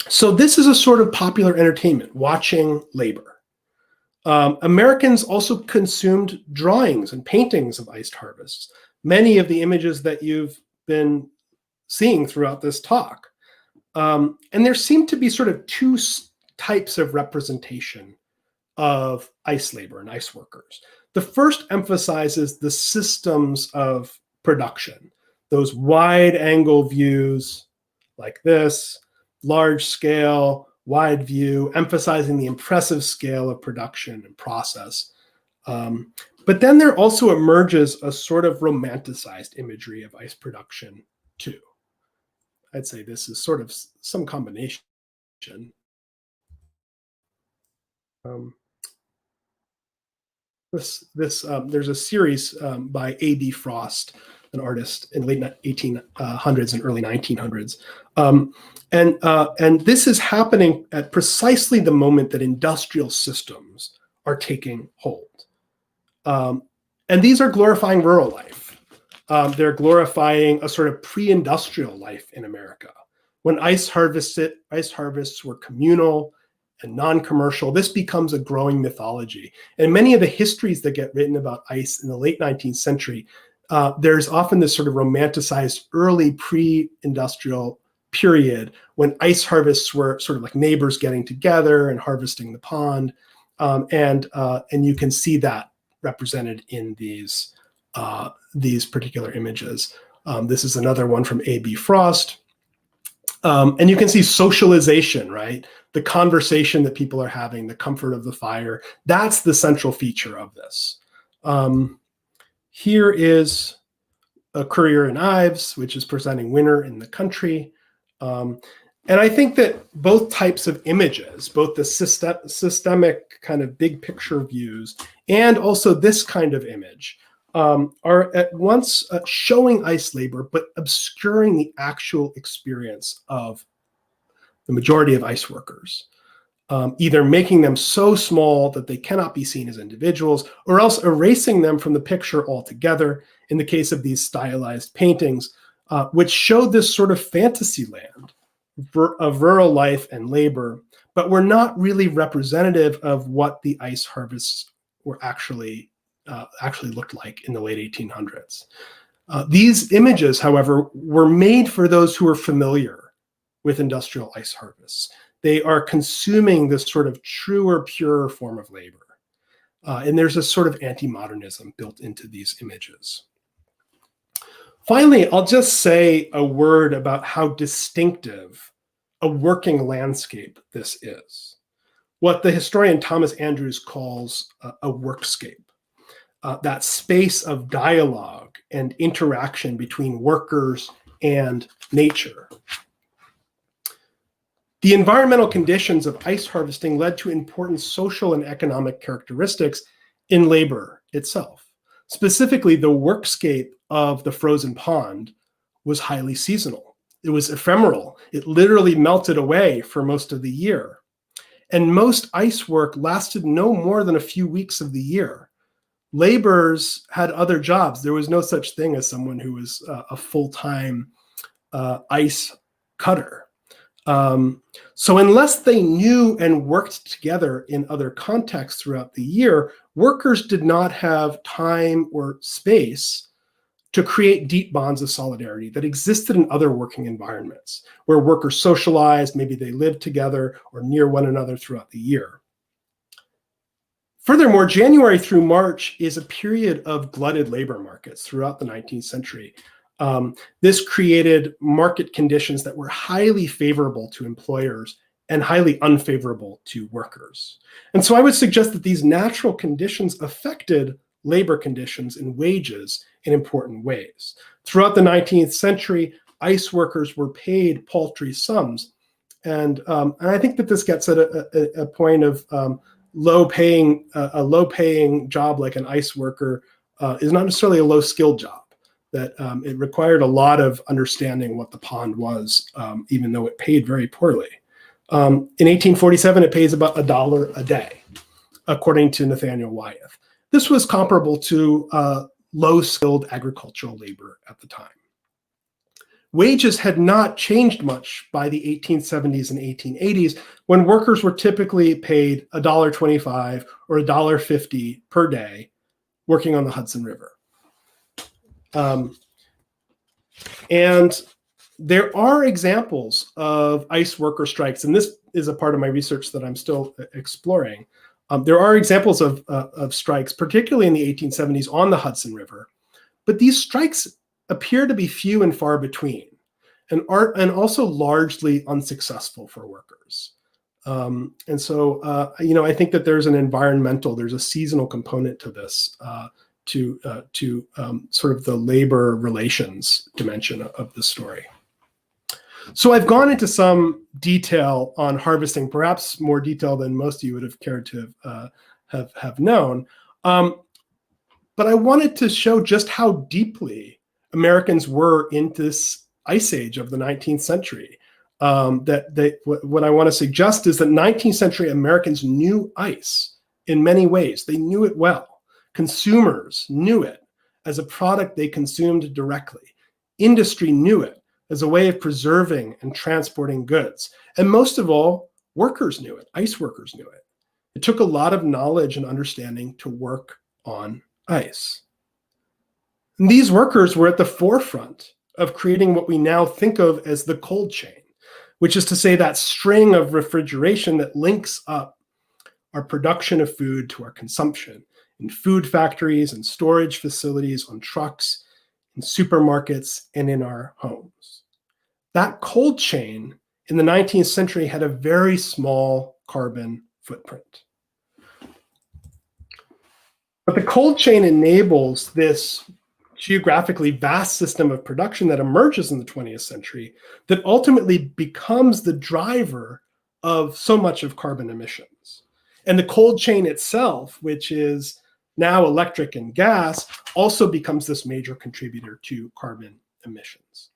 So this is a sort of popular entertainment, watching labor. Americans also consumed drawings and paintings of iced harvests. Many of the images that you've been seeing throughout this talk. And there seem to be sort of two types of representation of ice labor and ice workers. The first emphasizes the systems of production, those wide angle views like this, large scale, wide view, emphasizing the impressive scale of production and process. But then there also emerges a sort of romanticized imagery of ice production too. I'd say this is sort of some combination. There's a series by A.B. Frost, an artist in late 1800s and early 1900s. And this is happening at precisely the moment that industrial systems are taking hold. And these are glorifying rural life. They're glorifying a sort of pre-industrial life in America. When ice harvests were communal and non-commercial, this becomes a growing mythology. And many of the histories that get written about ice in the late 19th century, there's often this sort of romanticized early pre-industrial period when ice harvests were sort of like neighbors getting together and harvesting the pond. And you can see that represented in these particular images. This is another one from A.B. Frost. And you can see socialization, right? The conversation that people are having, the comfort of the fire. That's the central feature of this. Here is a Currier and Ives, which is presenting winter in the country. And I think that both types of images, both the systemic kind of big picture views and also this kind of image, are at once showing ice labor, but obscuring the actual experience of the majority of ice workers, either making them so small that they cannot be seen as individuals, or else erasing them from the picture altogether, in the case of these stylized paintings, which showed this sort of fantasy land of rural life and labor, but were not really representative of what the ice harvests were actually looked like in the late 1800s. These images, however, were made for those who are familiar with industrial ice harvests. They are consuming this sort of truer, purer form of labor. And there's a sort of anti-modernism built into these images. Finally, I'll just say a word about how distinctive a working landscape this is. What the historian Thomas Andrews calls a workscape. That space of dialogue and interaction between workers and nature. The environmental conditions of ice harvesting led to important social and economic characteristics in labor itself. Specifically, the workscape of the frozen pond was highly seasonal. It was ephemeral. It literally melted away for most of the year. And most ice work lasted no more than a few weeks of the year. Laborers had other jobs. There was no such thing as someone who was a full-time ice cutter. So unless they knew and worked together in other contexts throughout the year, workers did not have time or space to create deep bonds of solidarity that existed in other working environments, where workers socialized, maybe they lived together or near one another throughout the year. Furthermore, January through March is a period of glutted labor markets throughout the 19th century. This created market conditions that were highly favorable to employers and highly unfavorable to workers. And so I would suggest that these natural conditions affected labor conditions and wages in important ways. Throughout the 19th century, ice workers were paid paltry sums. And I think that this gets at a point of a low-paying job like an ice worker is not necessarily a low-skilled job. That it required a lot of understanding what the pond was, even though it paid very poorly. In 1847, it pays about $1 a day, according to Nathaniel Wyeth. This was comparable to low-skilled agricultural labor at the time. Wages had not changed much by the 1870s and 1880s, when workers were typically paid $1.25 or $1.50 per day working on the Hudson River. And there are examples of ice worker strikes, and this is a part of my research that I'm still exploring. There are examples of strikes, particularly in the 1870s on the Hudson River, but these strikes appear to be few and far between, and also largely unsuccessful for workers. And so, I think that there's a seasonal component to this, to sort of the labor relations dimension of the story. So I've gone into some detail on harvesting, perhaps more detail than most of you would have cared to have known. But I wanted to show just how deeply Americans were in this ice age of the 19th century. What I want to suggest is that 19th century Americans knew ice in many ways. They knew it well. Consumers knew it as a product they consumed directly. Industry knew it as a way of preserving and transporting goods. And most of all, workers knew it. Ice workers knew it. It took a lot of knowledge and understanding to work on ice. And these workers were at the forefront of creating what we now think of as the cold chain, which is to say that string of refrigeration that links up our production of food to our consumption in food factories and storage facilities, on trucks, in supermarkets, and in our homes. That cold chain in the 19th century had a very small carbon footprint. But the cold chain enables this geographically vast system of production that emerges in the 20th century that ultimately becomes the driver of so much of carbon emissions. And the cold chain itself, which is now electric and gas, also becomes this major contributor to carbon emissions.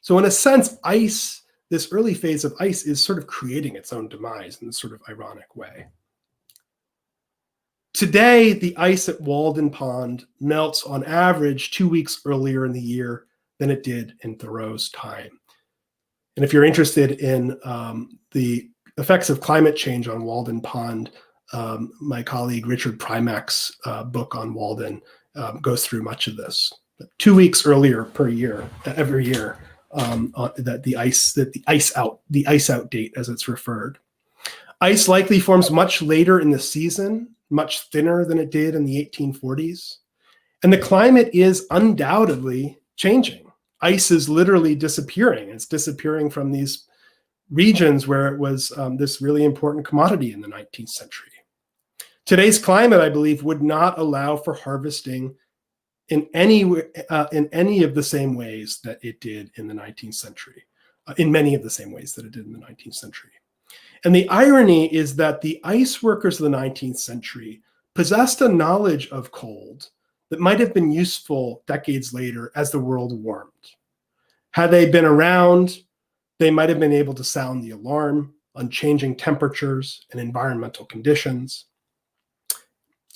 So in a sense, ice, this early phase of ice, is sort of creating its own demise in this sort of ironic way. Today, the ice at Walden Pond melts on average 2 weeks earlier in the year than it did in Thoreau's time. And if you're interested in the effects of climate change on Walden Pond, my colleague Richard Primack's book on Walden goes through much of this. 2 weeks earlier per year, every year, the ice out date, as it's referred. Ice likely forms much later in the season, much thinner than it did in the 1840s. And the climate is undoubtedly changing. Ice is literally disappearing. It's disappearing from these regions where it was this really important commodity in the 19th century. Today's climate, I believe, would not allow for harvesting in any of the same ways that it did in the 19th century, in many of the same ways that it did in the 19th century. And the irony is that the ice workers of the 19th century possessed a knowledge of cold that might have been useful decades later as the world warmed. Had they been around, they might have been able to sound the alarm on changing temperatures and environmental conditions.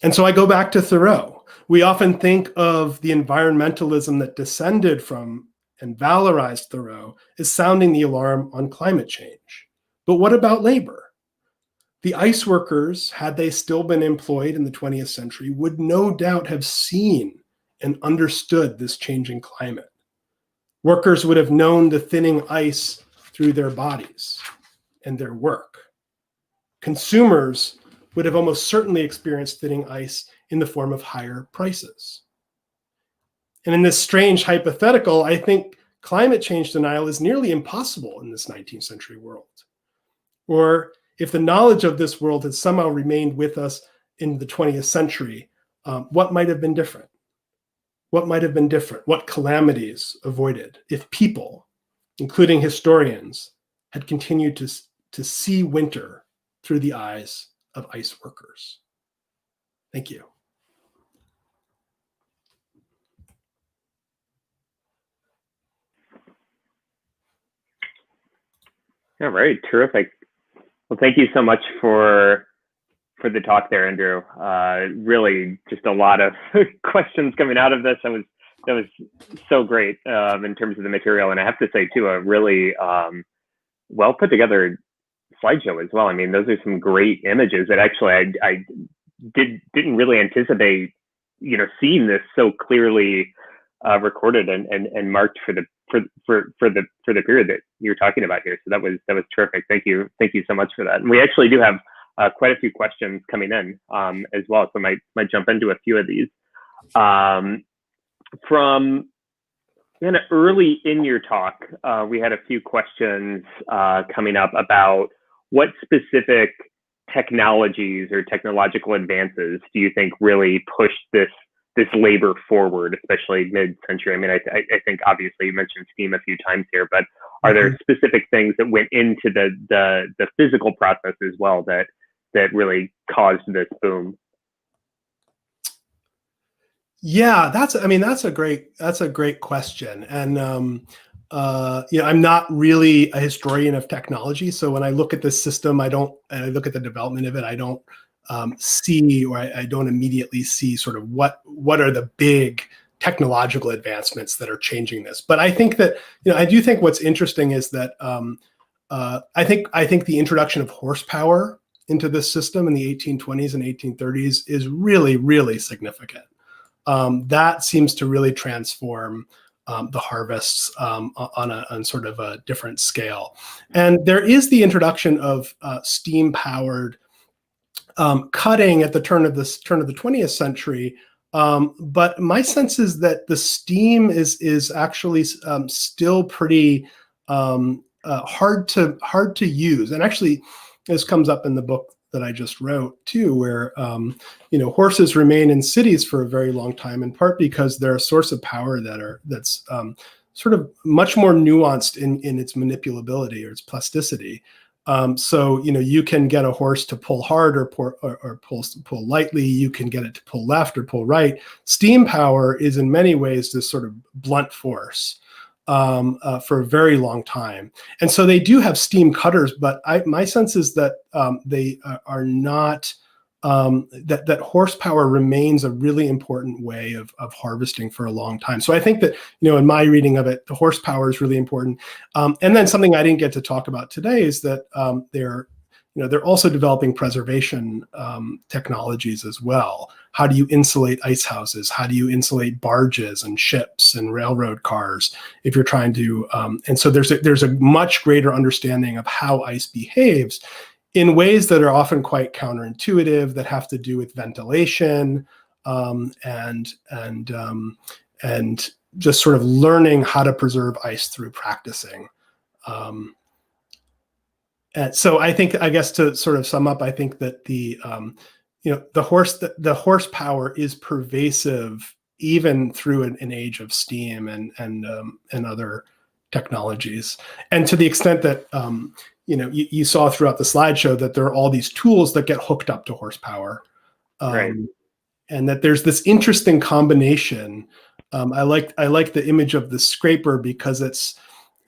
And so I go back to Thoreau. We often think of the environmentalism that descended from and valorized Thoreau as sounding the alarm on climate change. But what about labor? The ice workers, had they still been employed in the 20th century, would no doubt have seen and understood this changing climate. Workers would have known the thinning ice through their bodies and their work. Consumers would have almost certainly experienced thinning ice in the form of higher prices. And in this strange hypothetical, I think climate change denial is nearly impossible in this 19th century world. Or if the knowledge of this world had somehow remained with us in the 20th century, what might have been different? What might have been different? What calamities avoided if people, including historians, had continued to see winter through the eyes of ice workers? Thank you. All right, terrific. Well, thank you so much for the talk there, Andrew. Really, just a lot of questions coming out of this. That was so great in terms of the material, and I have to say too, a really well put together slideshow as well. I mean, those are some great images that actually I didn't really anticipate, seeing this so clearly recorded and marked for the period that you're talking about here. So that was terrific. Thank you so much for that. And we actually do have quite a few questions coming in as well, so might jump into a few of these. From kind of early in your talk, we had a few questions coming up about what specific technologies or technological advances do you think really pushed this labor forward, especially mid-century? I mean, I think obviously you mentioned steam a few times here, but are there specific things that went into the physical process as well that really caused this boom? Yeah, that's a great question. And I'm not really a historian of technology, so when I look at this system, I look at the development of it, I don't see, or I don't immediately see sort of what are the big technological advancements that are changing this. But I think that, I do think what's interesting is that I think the introduction of horsepower into this system in the 1820s and 1830s is really, really significant. That seems to really transform the harvests on sort of a different scale. And there is the introduction of steam-powered cutting at the turn of the 20th century. But my sense is that the steam is actually still pretty hard to use. And actually, this comes up in the book that I just wrote too, where horses remain in cities for a very long time, in part because they're a source of power that's sort of much more nuanced in its manipulability or its plasticity. So you can get a horse to pull hard or pull lightly. You can get it to pull left or pull right. Steam power is in many ways this sort of blunt force for a very long time. And so they do have steam cutters, but my sense is that they are not, that horsepower remains a really important way of harvesting for a long time. So I think that, in my reading of it, the horsepower is really important. And then something I didn't get to talk about today is that they're also developing preservation technologies as well. How do you insulate ice houses? How do you insulate barges and ships and railroad cars if you're trying to? And so there's a much greater understanding of how ice behaves in ways that are often quite counterintuitive, that have to do with ventilation and just sort of learning how to preserve ice through practicing. And so I guess to sort of sum up, I think that the horsepower is pervasive even through an age of steam and other technologies. And to the extent that you saw throughout the slideshow that there are all these tools that get hooked up to horsepower, Right. And that there's this interesting combination. I like the image of the scraper because it's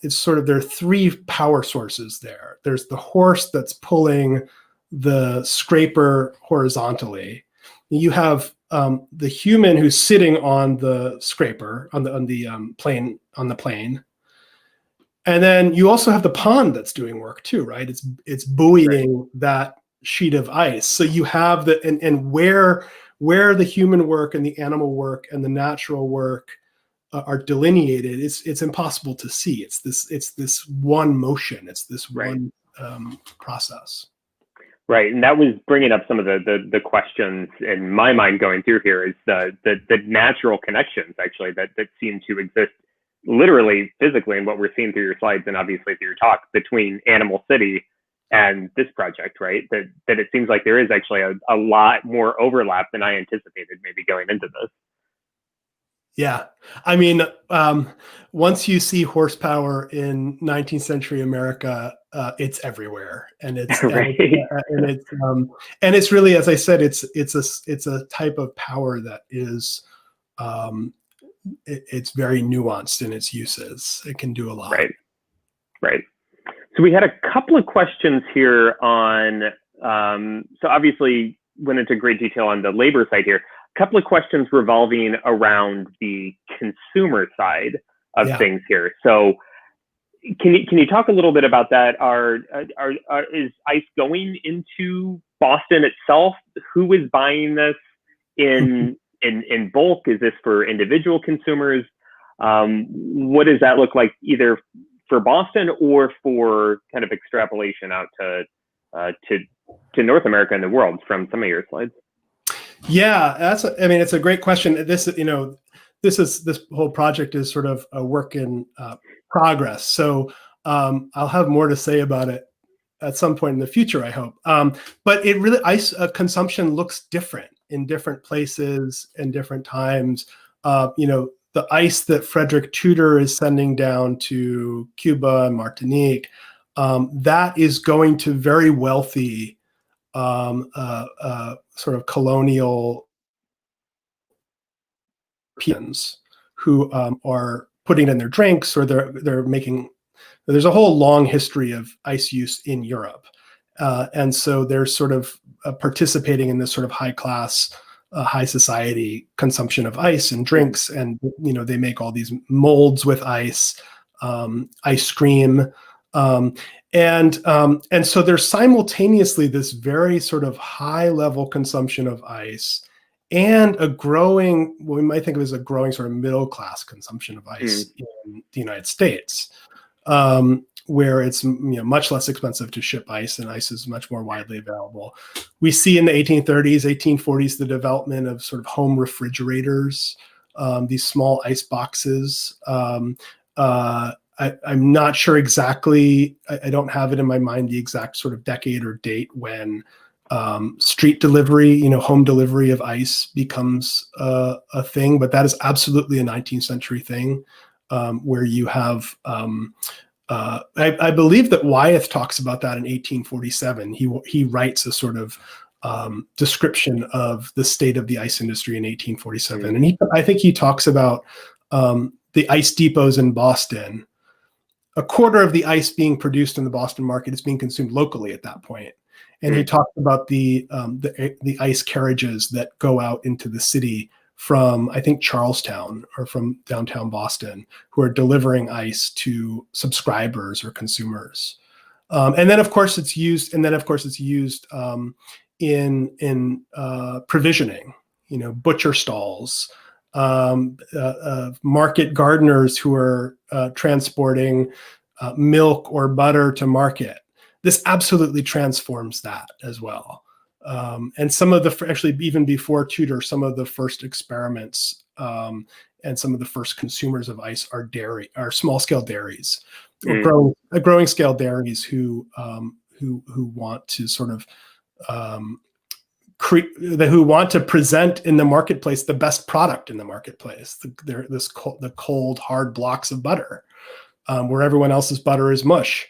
sort of, there are three power sources there. There's the horse that's pulling the scraper horizontally. You have the human who's sitting on the scraper on the plane. And then you also have the pond that's doing work too, right? It's buoying that sheet of ice. So you have and where the human work and the animal work and the natural work are delineated, it's impossible to see. It's this one motion. It's this one process. Right, and that was bringing up some of the questions in my mind going through here, is the natural connections actually that seem to exist literally physically in what we're seeing through your slides and obviously through your talk between Animal City and this project, right? That it seems like there is actually a lot more overlap than I anticipated maybe going into this. Yeah. I mean, once you see horsepower in 19th century America, it's everywhere, and Right. and it's really, as I said, it's a type of power that is, um, it's very nuanced in its uses. It can do a lot. Right. Right. So we had a couple of questions here on, so obviously went into great detail on the labor side here. A couple of questions revolving around the consumer side of Yeah. things here. So can you talk a little bit about that? Is ICE going into Boston itself? Who is buying this in bulk? Is this for individual consumers? What does that look like, either for Boston or for kind of extrapolation out to North America and the world from some of your slides? Yeah, I mean, it's a great question. This whole project is sort of a work in progress. So I'll have more to say about it at some point in the future, I hope. But it really, ice consumption looks different in different places and different times. The ice that Frederick Tudor is sending down to Cuba and Martinique, that is going to very wealthy sort of colonial Europeans who are putting it in their drinks, or they're making. There's a whole long history of ice use in Europe, and so they're sort of participating in this sort of high class, high society consumption of ice and drinks, and they make all these molds with ice, ice cream. And so there's simultaneously this very sort of high level consumption of ice and a growing, what we might think of as a growing sort of middle class consumption of ice in the United States, where it's much less expensive to ship ice, and ice is much more widely available. We see in the 1830s, 1840s, the development of sort of home refrigerators, these small ice boxes. I'm not sure exactly, I don't have it in my mind, the exact sort of decade or date when street delivery, home delivery of ice becomes a thing, but that is absolutely a 19th century thing, where you have, I believe that Wyeth talks about that in 1847. He writes a sort of description of the state of the ice industry in 1847. And I think he talks about the ice depots in Boston. A quarter of the ice being produced in the Boston market is being consumed locally at that point. And he talked about the ice carriages that go out into the city from, I think, Charlestown or from downtown Boston, who are delivering ice to subscribers or consumers. And then, of course, it's used. In provisioning. Butcher stalls. Market gardeners who are transporting milk or butter to market. This absolutely transforms that as well. And some of actually even before Tudor, some of the first experiments and some of the first consumers of ice are small scale dairies, or growing scale dairies who want to sort of who want to present in the marketplace the best product in the marketplace, the cold, hard blocks of butter, where everyone else's butter is mush.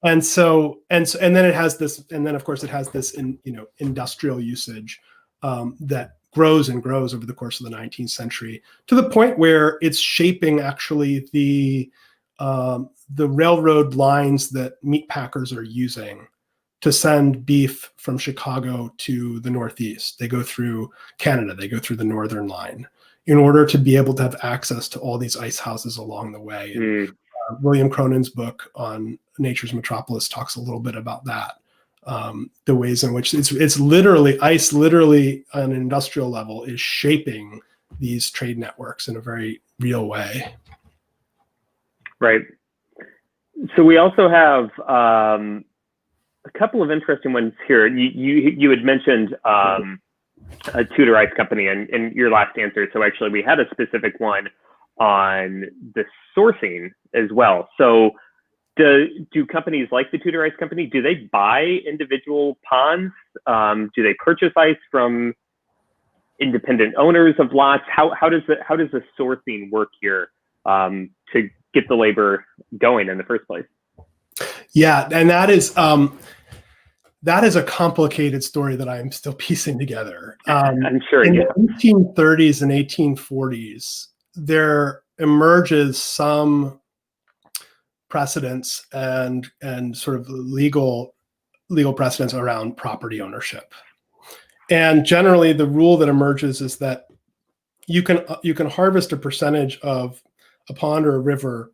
And then it has this, and then of course it has this industrial usage that grows and grows over the course of the 19th century, to the point where it's shaping actually the railroad lines that meat packers are using to send beef from Chicago to the Northeast. They go through Canada, they go through the Northern Line in order to be able to have access to all these ice houses along the way. And, William Cronin's book on Nature's Metropolis talks a little bit about that, the ways in which it's literally, ice literally on an industrial level is shaping these trade networks in a very real way. Right. So we also have a couple of interesting ones here. You had mentioned a Tudor Ice Company in your last answer. So actually we had a specific one on the sourcing as well. So do companies like the Tudor Ice Company, do they buy individual ponds? Do they purchase ice from independent owners of lots? How does the sourcing work here to get the labor going in the first place? Yeah, and that is a complicated story that I'm still piecing together. I'm sure. In Yeah. the 1830s and 1840s, there emerges some precedents and sort of legal precedents around property ownership. And generally, the rule that emerges is that you can harvest a percentage of a pond or a river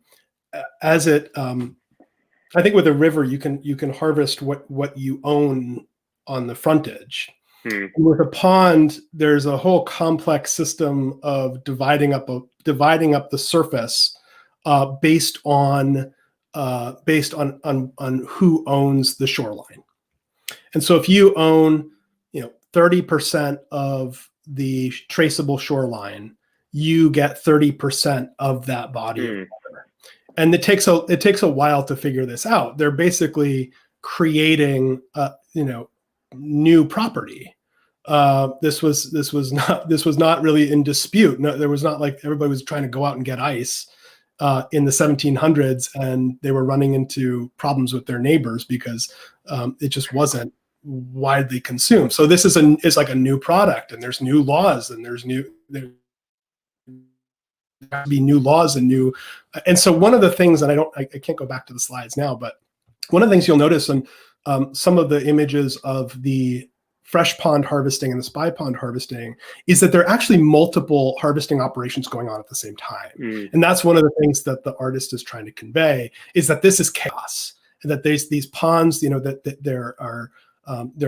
as it. I think with a river, you can harvest what you own on the frontage. And with a pond, there's a whole complex system of dividing up the surface based on who owns the shoreline. And so if you own 30% of the traceable shoreline, you get 30% of that body of water. And it takes a while to figure this out. They're basically creating new property. This was not really in dispute. No, there was not like everybody was trying to go out and get ice in the 1700s, and they were running into problems with their neighbors because it just wasn't widely consumed. So this is like a new product, and there's new laws, and there have to be new laws and so one of the things, and I can't go back to the slides now, but one of the things you'll notice in some of the images of the fresh pond harvesting and the spy pond harvesting is that there are actually multiple harvesting operations going on at the same time. And that's one of the things that the artist is trying to convey, is that this is chaos, and that there's these ponds, that there are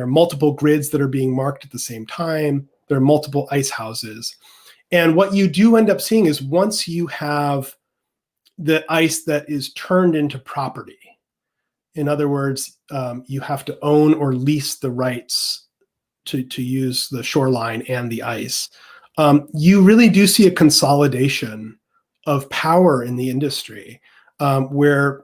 multiple grids that are being marked at the same time. There are multiple ice houses. And what you do end up seeing is once you have the ice that is turned into property, in other words, you have to own or lease the rights to use the shoreline and the ice. You really do see a consolidation of power in the industry, where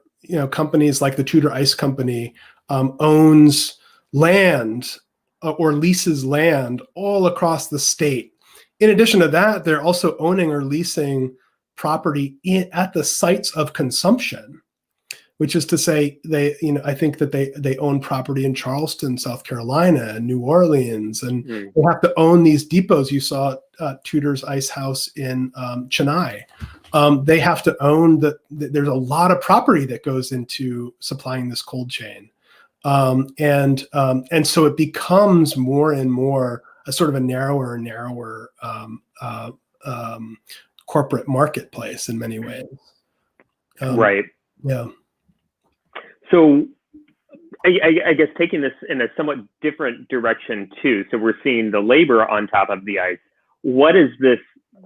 companies like the Tudor Ice Company owns land or leases land all across the state. In addition to that, they're also owning or leasing property at the sites of consumption, which is to say, I think that they own property in Charleston, South Carolina, and New Orleans, and they have to own these depots. You saw Tudor's Ice House in Chennai. They have to own there's a lot of property that goes into supplying this cold chain, and so it becomes more and more a sort of a narrower and narrower corporate marketplace in many ways. Right. Yeah. So I guess taking this in a somewhat different direction too. So we're seeing the labor on top of the ice. What is this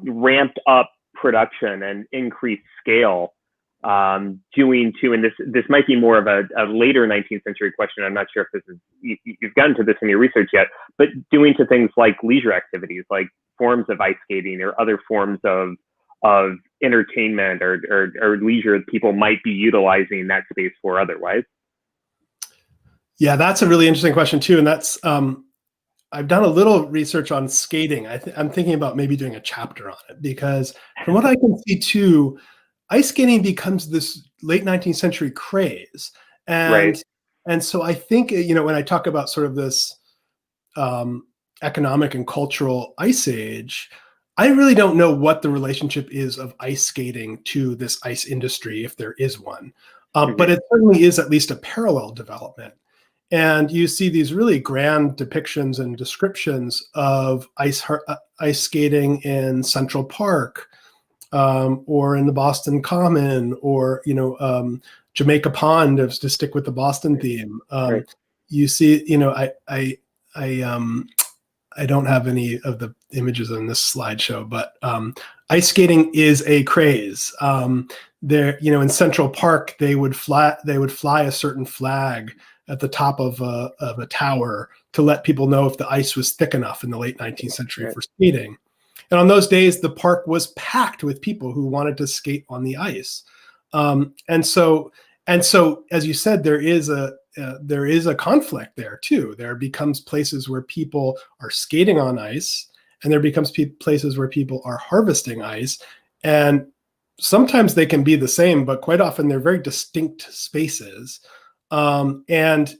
ramped up production and increased scale doing to, and this might be more of a later 19th century question. I'm not sure if this is, you've gotten to this in your research yet, but doing to things like leisure activities, like forms of ice skating or other forms of entertainment or leisure that people might be utilizing that space for otherwise? Yeah, that's a really interesting question too. And that's, I've done a little research on skating. I'm thinking about maybe doing a chapter on it, because from what I can see too, ice skating becomes this late 19th century craze. And so I think, when I talk about sort of this economic and cultural ice age, I really don't know what the relationship is of ice skating to this ice industry, if there is one. But it certainly is at least a parallel development. And you see these really grand depictions and descriptions of ice skating in Central Park, or in the Boston Common, or Jamaica Pond, to stick with the Boston theme. You see, I don't have any of the images on this slideshow, but ice skating is a craze. There, in Central Park, they would fly a certain flag at the top of a tower to let people know if the ice was thick enough in the late 19th century for skating. And on those days, the park was packed with people who wanted to skate on the ice. And so, as you said, there is a conflict there too. There becomes places where people are skating on ice, and there becomes places where people are harvesting ice, and sometimes they can be the same, but quite often they're very distinct spaces. And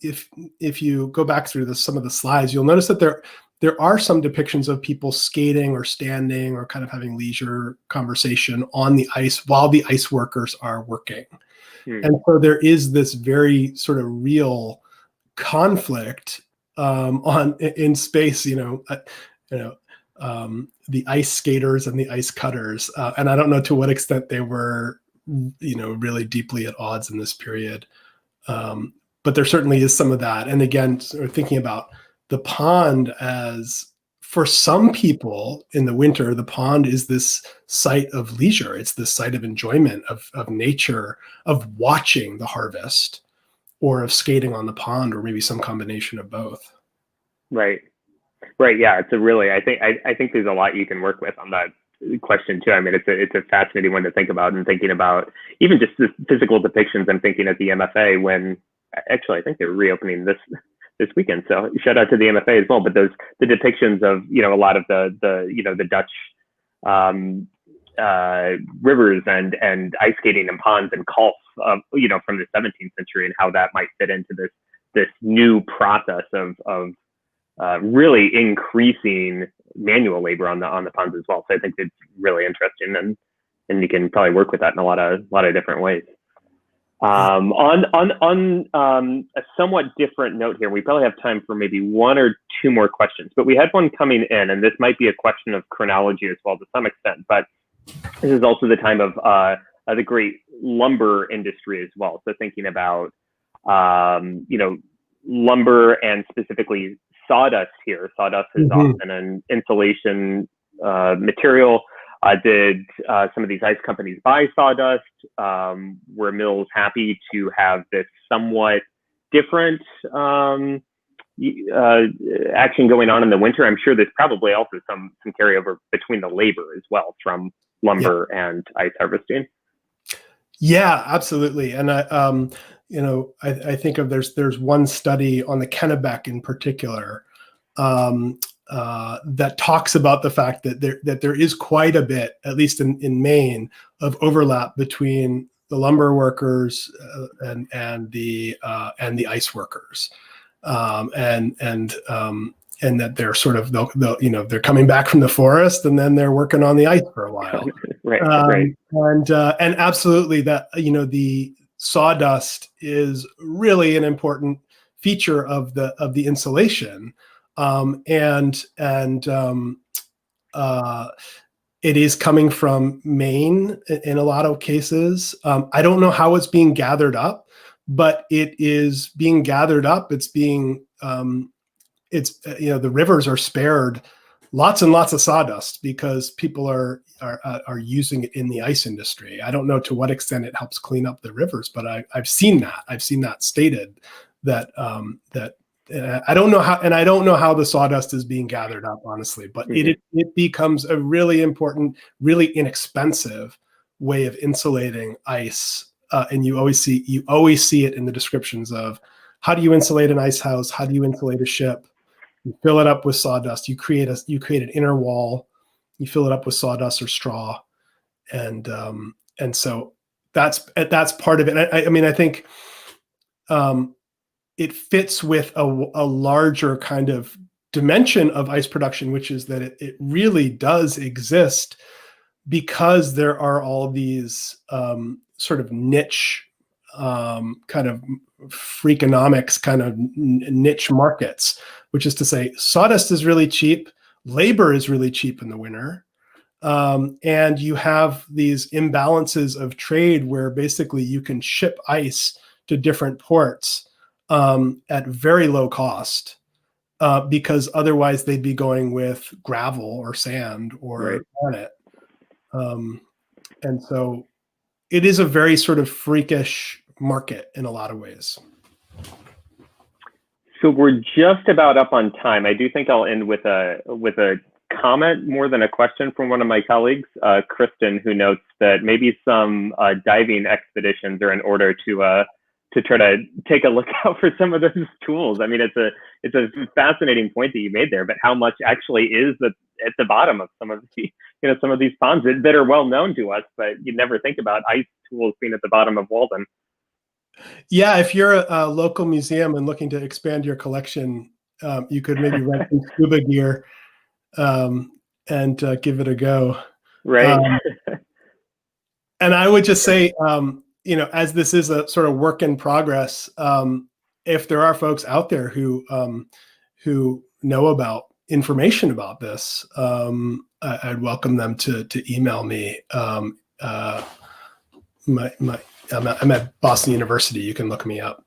if you go back through some of the slides, you'll notice that there are some depictions of people skating or standing or kind of having leisure conversation on the ice while the ice workers are working. And so there is this very sort of real conflict in space, the ice skaters and the ice cutters. And I don't know to what extent they were, really deeply at odds in this period. But there certainly is some of that. And again, sort of thinking about the pond as, for some people in the winter, the pond is this site of leisure. It's this site of enjoyment, of nature, of watching the harvest, or of skating on the pond, or maybe some combination of both. Right. Yeah, it's I think there's a lot you can work with on that question too. I mean, it's a fascinating one to think about, and thinking about even just the physical depictions. I'm thinking at the MFA when, actually, I think they're reopening this weekend, so shout out to the MFA as well. But the depictions of a lot of the Dutch rivers and ice skating and ponds and calf from the 17th century, and how that might fit into this new process of really increasing manual labor on the ponds as well. So I think it's really interesting, and you can probably work with that in a lot of different ways. On a somewhat different note here, we probably have time for maybe one or two more questions, but we had one coming in, and this might be a question of chronology as well to some extent, but this is also the time of the great lumber industry as well. So thinking about, lumber and specifically sawdust here. Sawdust is often an insulation material. Did some of these ice companies buy sawdust? Were mills happy to have this somewhat different action going on in the winter? I'm sure there's probably also some carryover between the labor as well from lumber and ice harvesting. Yeah, absolutely. And I think of there's one study on the Kennebec in particular that talks about the fact that there is quite a bit, at least in Maine, of overlap between the lumber workers and the ice workers, and that they're sort of they're coming back from the forest and then they're working on the ice for a while. Right. And absolutely that the sawdust is really an important feature of the insulation. It is coming from Maine in a lot of cases. I don't know how it's being gathered up, but it is being gathered up. It's being, the rivers are spared lots and lots of sawdust because people are using it in the ice industry. I don't know to what extent it helps clean up the rivers, but I've seen that. I've seen that stated that I don't know how, and I don't know how the sawdust is being gathered up, honestly, but it becomes a really important, really inexpensive way of insulating ice. And you always see it in the descriptions of how do you insulate an ice house? How do you insulate a ship? You fill it up with sawdust. You create an inner wall. You fill it up with sawdust or straw, and so that's part of it. I think it fits with a larger kind of dimension of ice production, which is that it really does exist because there are all these sort of niche kind of freakonomics kind of niche markets, which is to say sawdust is really cheap, labor is really cheap in the winter, and you have these imbalances of trade where basically you can ship ice to different ports at very low cost, because otherwise they'd be going with gravel or sand or granite. And so it is a very sort of freakish market in a lot of ways. So we're just about up on time. I do think I'll end with a comment more than a question from one of my colleagues, Kristen, who notes that maybe some diving expeditions are in order to try to take a look out for some of those tools. I mean, it's a fascinating point that you made there, but how much actually is at the bottom of some of the, some of these ponds that are well known to us, but you never think about ice tools being at the bottom of Walden. Yeah, if you're a local museum and looking to expand your collection, you could maybe rent some scuba gear and give it a go. Right. And I would just say, as this is a sort of work in progress, if there are folks out there who know about information about this, I'd welcome them to email me. I'm at Boston University. You can look me up.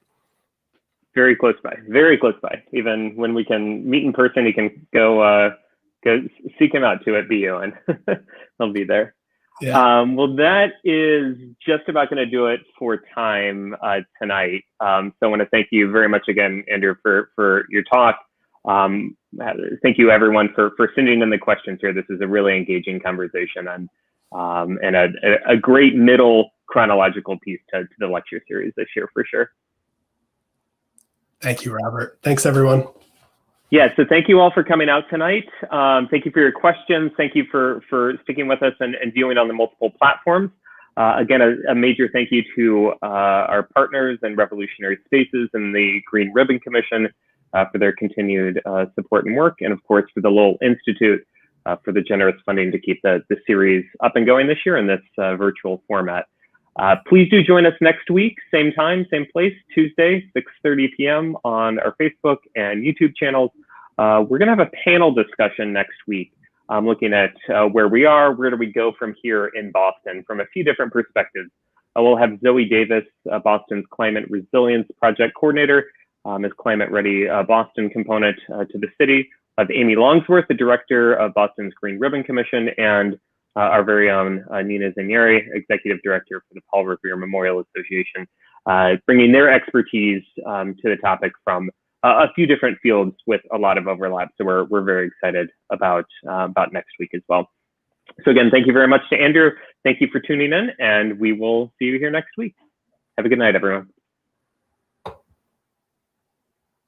Very close by. Very close by. Even when we can meet in person, you can go seek him out too at BU, and he'll be there. Yeah. Well, that is just about going to do it for time tonight. So I want to thank you very much again, Andrew, for your talk. Thank you, everyone, for sending in the questions here. This is a really engaging conversation and a great middle chronological piece to the lecture series this year, for sure. Thank you, Robert. Thanks, everyone. Yeah, so thank you all for coming out tonight. Thank you for your questions. Thank you for sticking with us and viewing on the multiple platforms. Again, a major thank you to our partners and Revolutionary Spaces and the Green Ribbon Commission for their continued support and work, and of course for the Lowell Institute for the generous funding to keep the series up and going this year in this virtual format. Please do join us next week, same time, same place, Tuesday, 6:30 p.m. on our Facebook and YouTube channels. We're going to have a panel discussion next week, looking at where we are, where do we go from here in Boston from a few different perspectives. We'll have Zoe Davis, Boston's Climate Resilience Project Coordinator, as Climate Ready Boston component to the city. Of Amy Longsworth, the Director of Boston's Green Ribbon Commission, and our very own Nina Zanieri, Executive Director for the Paul Revere Memorial Association, bringing their expertise to the topic from a few different fields with a lot of overlap. So we're very excited about next week as well. So again, thank you very much to Andrew. Thank you for tuning in, and we will see you here next week. Have a good night, everyone.